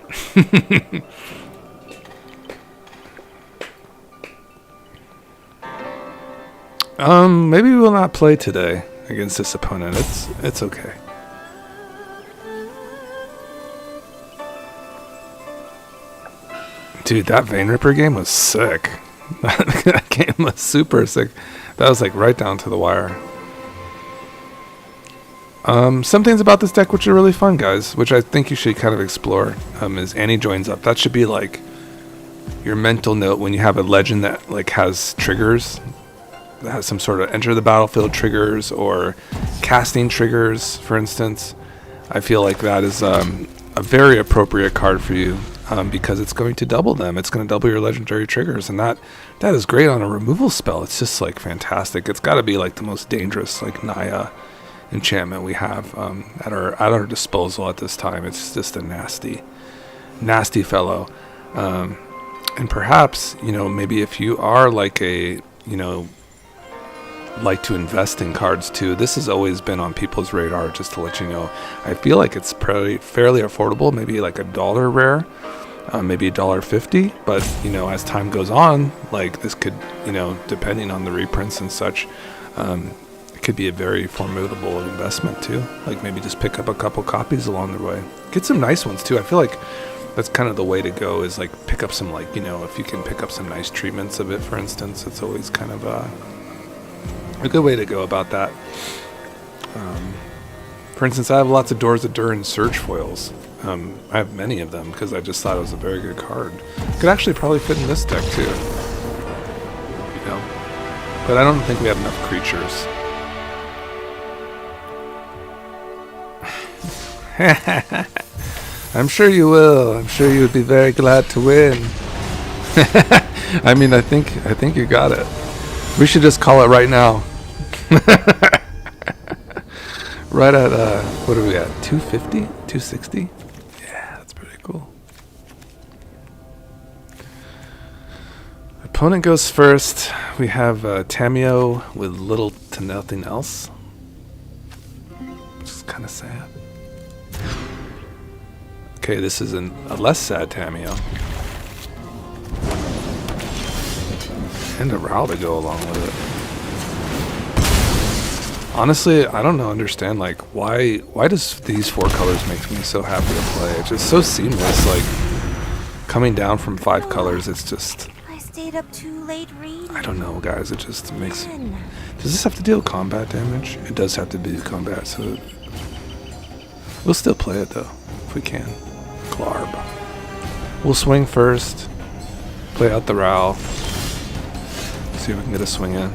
Maybe we will not play today against this opponent. It's okay. Dude, that Vein Ripper game was sick. That game was super sick. That was like right down to the wire. Some things about this deck which are really fun, guys, which I think you should kind of explore, is Annie joins up. That should be like your mental note when you have a legend that like has triggers, that has some sort of enter the battlefield triggers or casting triggers, for instance. I feel like that is a very appropriate card for you, because it's going to double them. It's going to double your legendary triggers, and that is great on a removal spell. It's just like fantastic. It's got to be like the most dangerous like Naya enchantment we have at our disposal at this time. It's just a nasty fellow. And perhaps, you know, maybe if you are like a, you know, like to invest in cards too, this has always been on people's radar, just to let you know. I feel like it's fairly affordable, maybe like $1 rare, maybe $1.50, but you know, as time goes on, like this could, you know, depending on the reprints and such, it could be a very formidable investment too. Like maybe just pick up a couple copies along the way. Get some nice ones too. I feel like that's kind of the way to go, is like pick up some, like, you know, if you can pick up some nice treatments of it, for instance, it's always kind of a good way to go about that. For instance, I have lots of Doors of Dur and Surge foils. I have many of them because I just thought it was a very good card. Could actually probably fit in this deck too. You know, but I don't think we have enough creatures. I'm sure you will. I'm sure you would be very glad to win. I mean, I think you got it. We should just call it right now. Right at what are we at? 250? 260? Yeah, that's pretty cool. Opponent goes first. We have Tamio with little to nothing else. Which is kind of sad. Okay, this is a less sad Tamio. And a Ral to go along with it. Honestly, I don't understand, like, why does these 4 colors make me so happy to play? It's just so seamless, like, coming down from 5 colors, it's just... I stayed up too late reading. I don't know, guys, it just makes... Does this have to deal combat damage? It does have to do combat, so... We'll still play it, though, if we can. Clarb. We'll swing first, play out the Ral, see if we can get a swing in.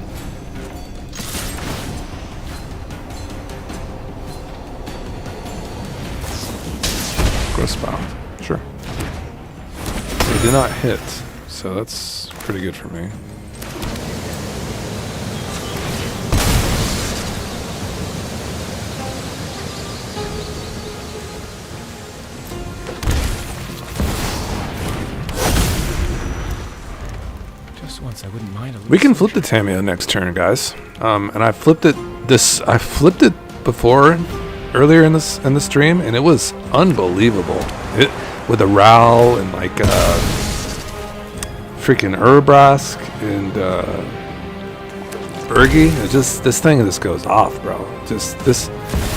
Gross spell. Sure. They did not hit, so that's pretty good for me. Just once, I wouldn't mind a little. We can flip the Tamio next turn, guys. And I flipped it before earlier in the stream, and it was unbelievable. It with a Ral and like freaking Urbrask and Bergie. It just this thing just goes off, bro. Just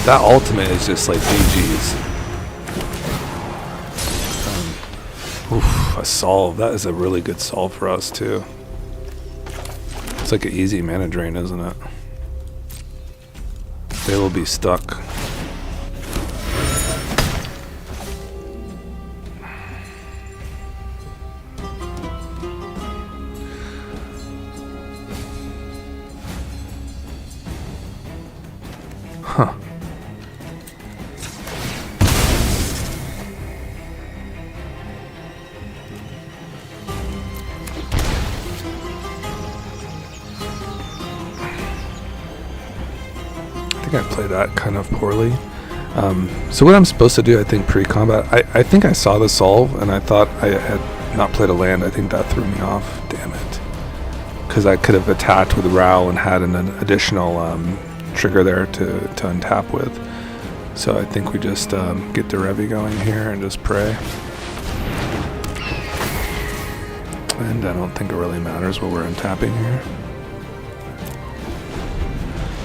that ultimate is just like GG's. A solve. That is a really good solve for us too. It's like an easy mana drain, isn't it? They will be stuck. Huh. I think I played that kind of poorly. So what I'm supposed to do, I think, pre-combat, I think I saw the solve, and I thought I had not played a land. I think that threw me off. Damn it. Because I could have attacked with Ral and had an additional trigger there to untap with. So I think we just get the Revi going here and just pray. And I don't think it really matters what we're untapping here.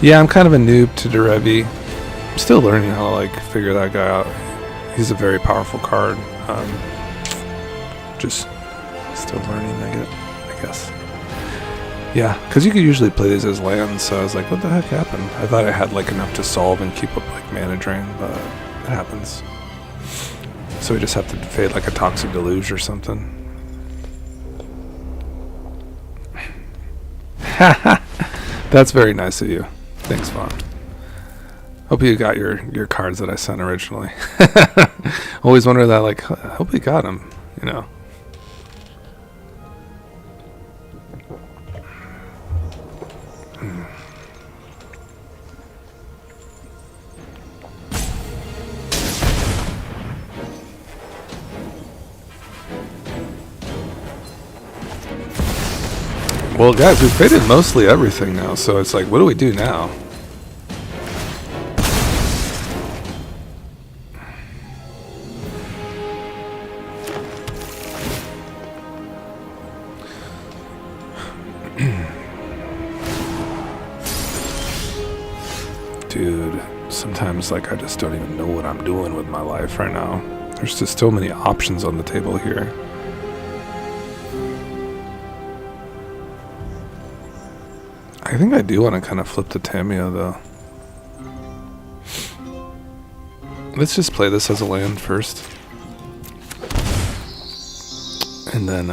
Yeah, I'm kind of a noob to Derevi. I'm still learning how to like figure that guy out. He's a very powerful card. Just still learning, I guess. Yeah, because you could usually play these as lands, so I was like, what the heck happened? I thought I had like enough to solve and keep up like mana drain, but it happens. So we just have to fade like a Toxic Deluge or something. That's very nice of you. Thanks, Vaughn. Hope you got your cards that I sent originally. Always wonder that, like, I hope you got them, you know. Well, guys, we've faded mostly everything now, so it's like, what do we do now? Dude, sometimes, like, I just don't even know what I'm doing with my life right now. There's just so many options on the table here. I think I do want to kind of flip the Tamio, though. Let's just play this as a land first. And then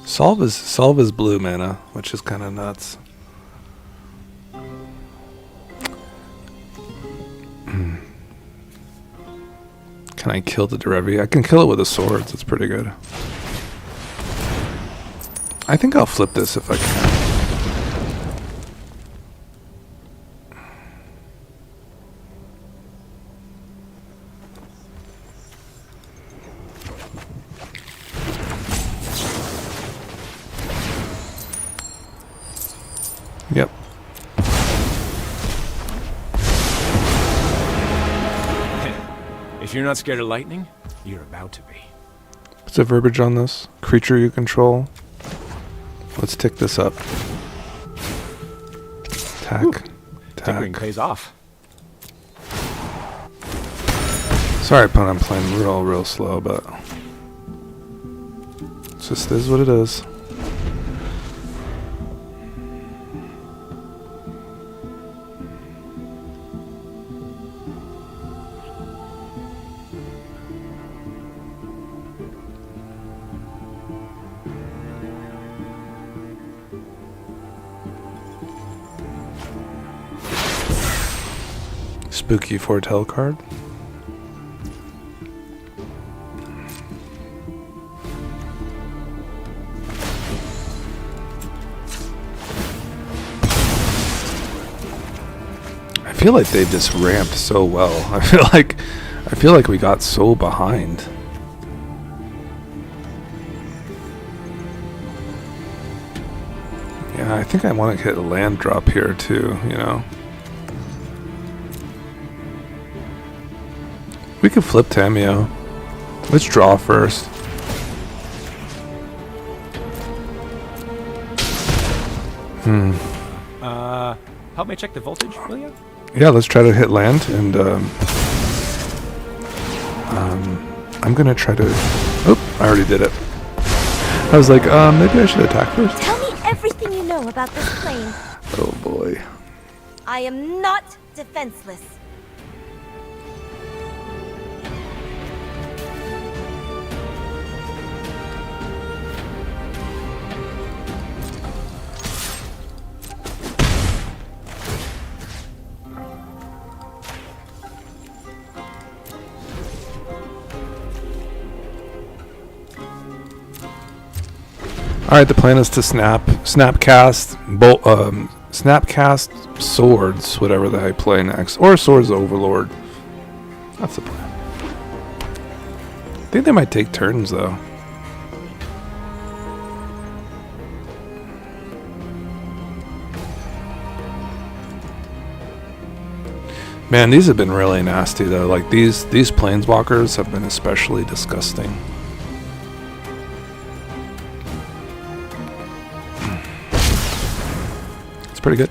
solve is blue mana, which is kind of nuts. Can I kill the Derevi? I can kill it with the swords. It's pretty good. I think I'll flip this if I can. Yep. If you're not scared of lightning, you're about to be. What's the verbiage on this? Creature you control. Let's tick this up. Tack. Tinkering Tack. pays off. Sorry, opponent, I'm playing real slow, but it just is what it is. Spooky foretell card. I feel like they've just ramped so well. I feel like we got so behind. Yeah, I think I want to hit a land drop here too, you know. We could flip Tamio. Let's draw first. Help me check the voltage, will you? Yeah, let's try to hit land, and I'm gonna try to. Oh, I already did it. I was like, maybe I should attack first. Tell me everything you know about this plane. Oh boy. I am not defenseless. All right, the plan is to snapcast swords, whatever the I play next, or swords overlord. That's the plan. I think they might take turns though. Man, these have been really nasty though. Like these planeswalkers have been especially disgusting. It's pretty good.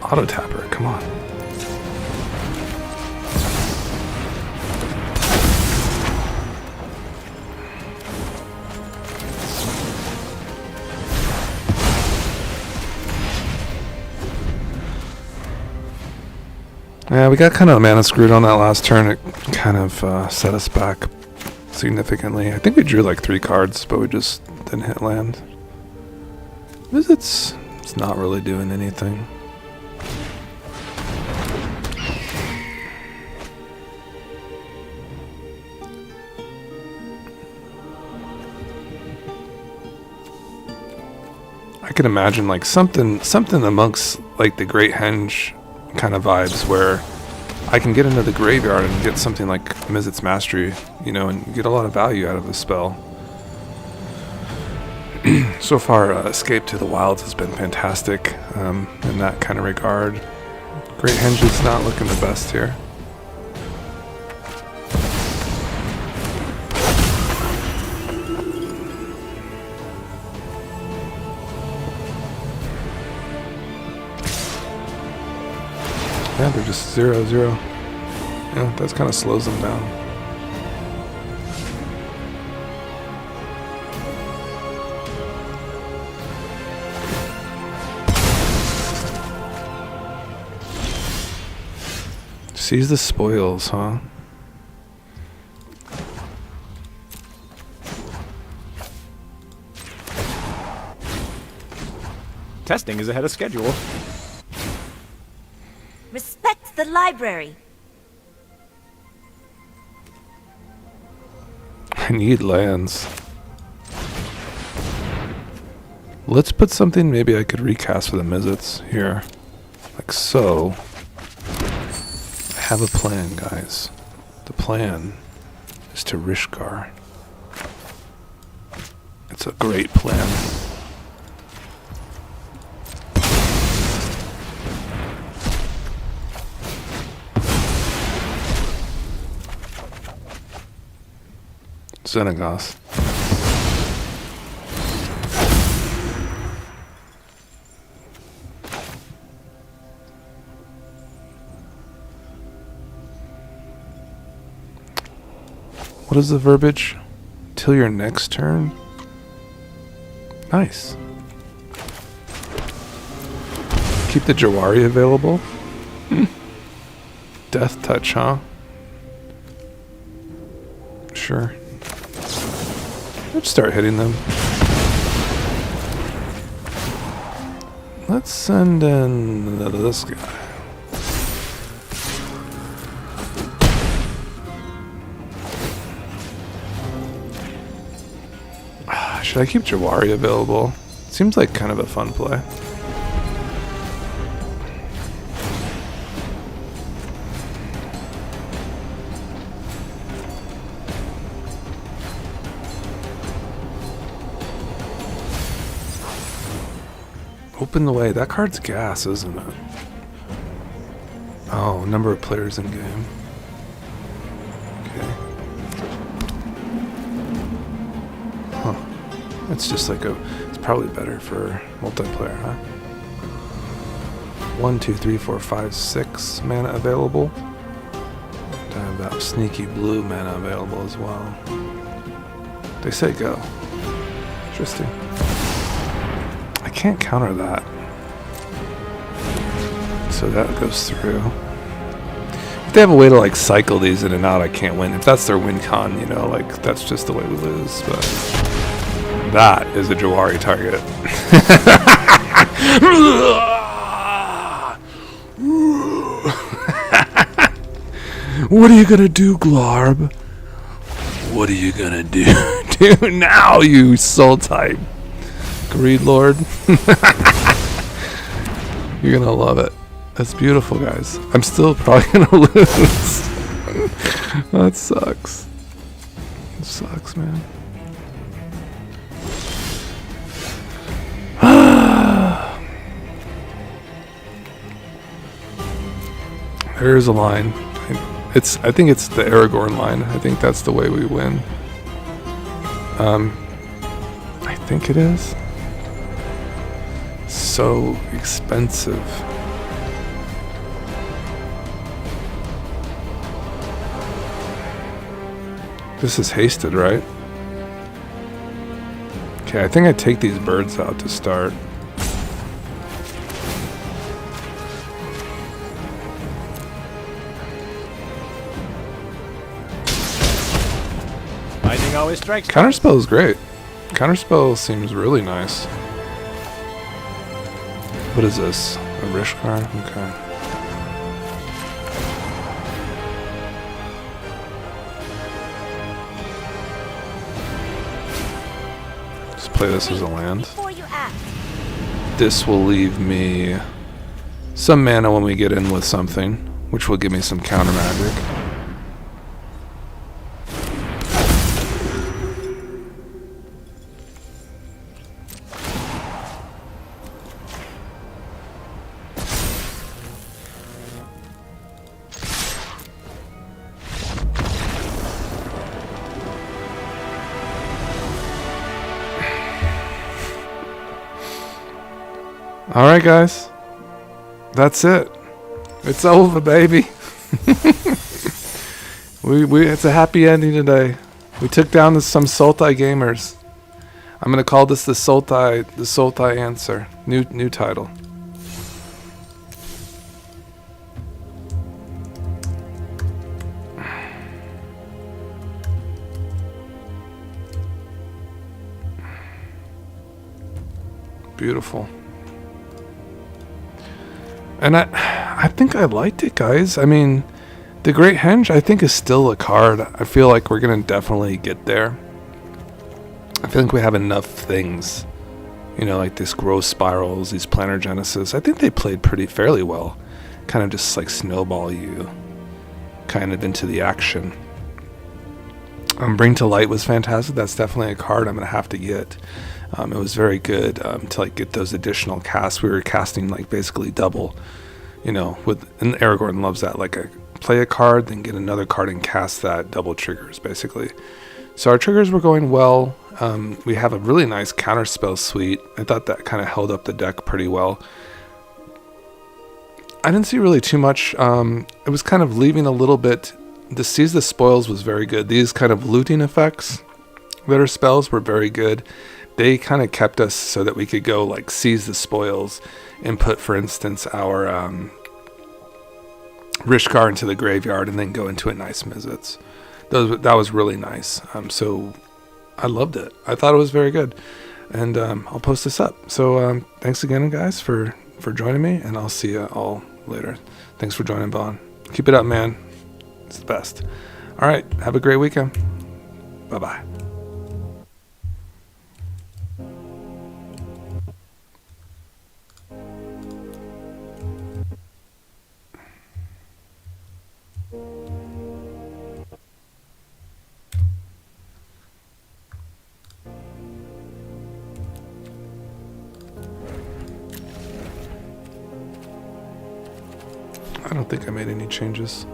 Auto tapper, come on. Yeah, we got kind of mana screwed on that last turn. It kind of set us back significantly. I think we drew like 3 cards, but we just didn't hit land. It's not really doing anything. I can imagine like something amongst like the Great Henge kind of vibes where I can get into the graveyard and get something like Mizzet's Mastery, you know, and get a lot of value out of the spell. So far, Escape to the Wilds has been fantastic in that kind of regard. Great Henge is not looking the best here. Yeah, they're just 0-0. Yeah, that kind of slows them down. Seize the spoils, huh? Testing is ahead of schedule. Respect the library. I need lands. Let's put something maybe I could recast for the Mizzets here. Like so. I have a plan, guys. The plan is to Rishkar. It's a great plan. Xenagos. What is the verbiage? Till your next turn? Nice. Keep the Jawari available? Death touch, huh? Sure. Let's start hitting them. Let's send in this guy. Should I keep Jawari available? Seems like kind of a fun play. Open the way. That card's gas, isn't it? Oh, number of players in game. Okay. Huh. It's just like it's probably better for multiplayer, huh? 1, 2, 3, 4, 5, 6 mana available. And I have that sneaky blue mana available as well. They say go. Interesting. I can't counter that. So that goes through. If they have a way to like cycle these in and out, I can't win. If that's their win con, you know, like that's just the way we lose. But that is a Jawari target. What are you gonna do, Glarb? What are you gonna do now, you Sultai Greed Lord? You're gonna love it. That's beautiful, guys. I'm still probably gonna lose. That sucks. It sucks, man. There's a line. I think it's the Aragorn line. I think that's the way we win. I think it is. So expensive. This is hasted, right? Okay, I think I take these birds out to start. Lightning always strikes. Counterspell is great. Counterspell seems really nice. What is this? A Rishkar? Okay. Just play this as a land. Before you act. This will leave me some mana when we get in with something, which will give me some counter magic. Alright guys, that's it. It's over, baby. It's a happy ending today. We took down some Sultai gamers. I'm gonna call this the Sultai Answer. New title. beautiful. And I think I liked it, guys. I mean, the Great Henge, I think, is still a card. I feel like we're going to definitely get there. I feel like we have enough things, you know, like this growth spirals, these planar genesis. I think they played pretty fairly well. Kind of just like snowball you kind of into the action. Bring to Light was fantastic. That's definitely a card I'm going to have to get. It was very good to like get those additional casts. We were casting like basically double, you know, and Aragorn loves that. Like play a card, then get another card and cast that, double triggers basically. So our triggers were going well. We have a really nice counterspell suite. I thought that kind of held up the deck pretty well. I didn't see really too much. It was kind of leaving a little bit. The Seize the Spoils was very good. These kind of looting effects that are spells were very good. They kind of kept us so that we could go like seize the spoils and put, for instance, our Rishkar into the graveyard and then go into a nice Mizzets. That was really nice. So I loved it. I thought it was very good. And I'll post this up. So thanks again, guys, for joining me. And I'll see you all later. Thanks for joining, Vaughn. Keep it up, man. It's the best. All right. Have a great weekend. Bye-bye. I don't think I made any changes.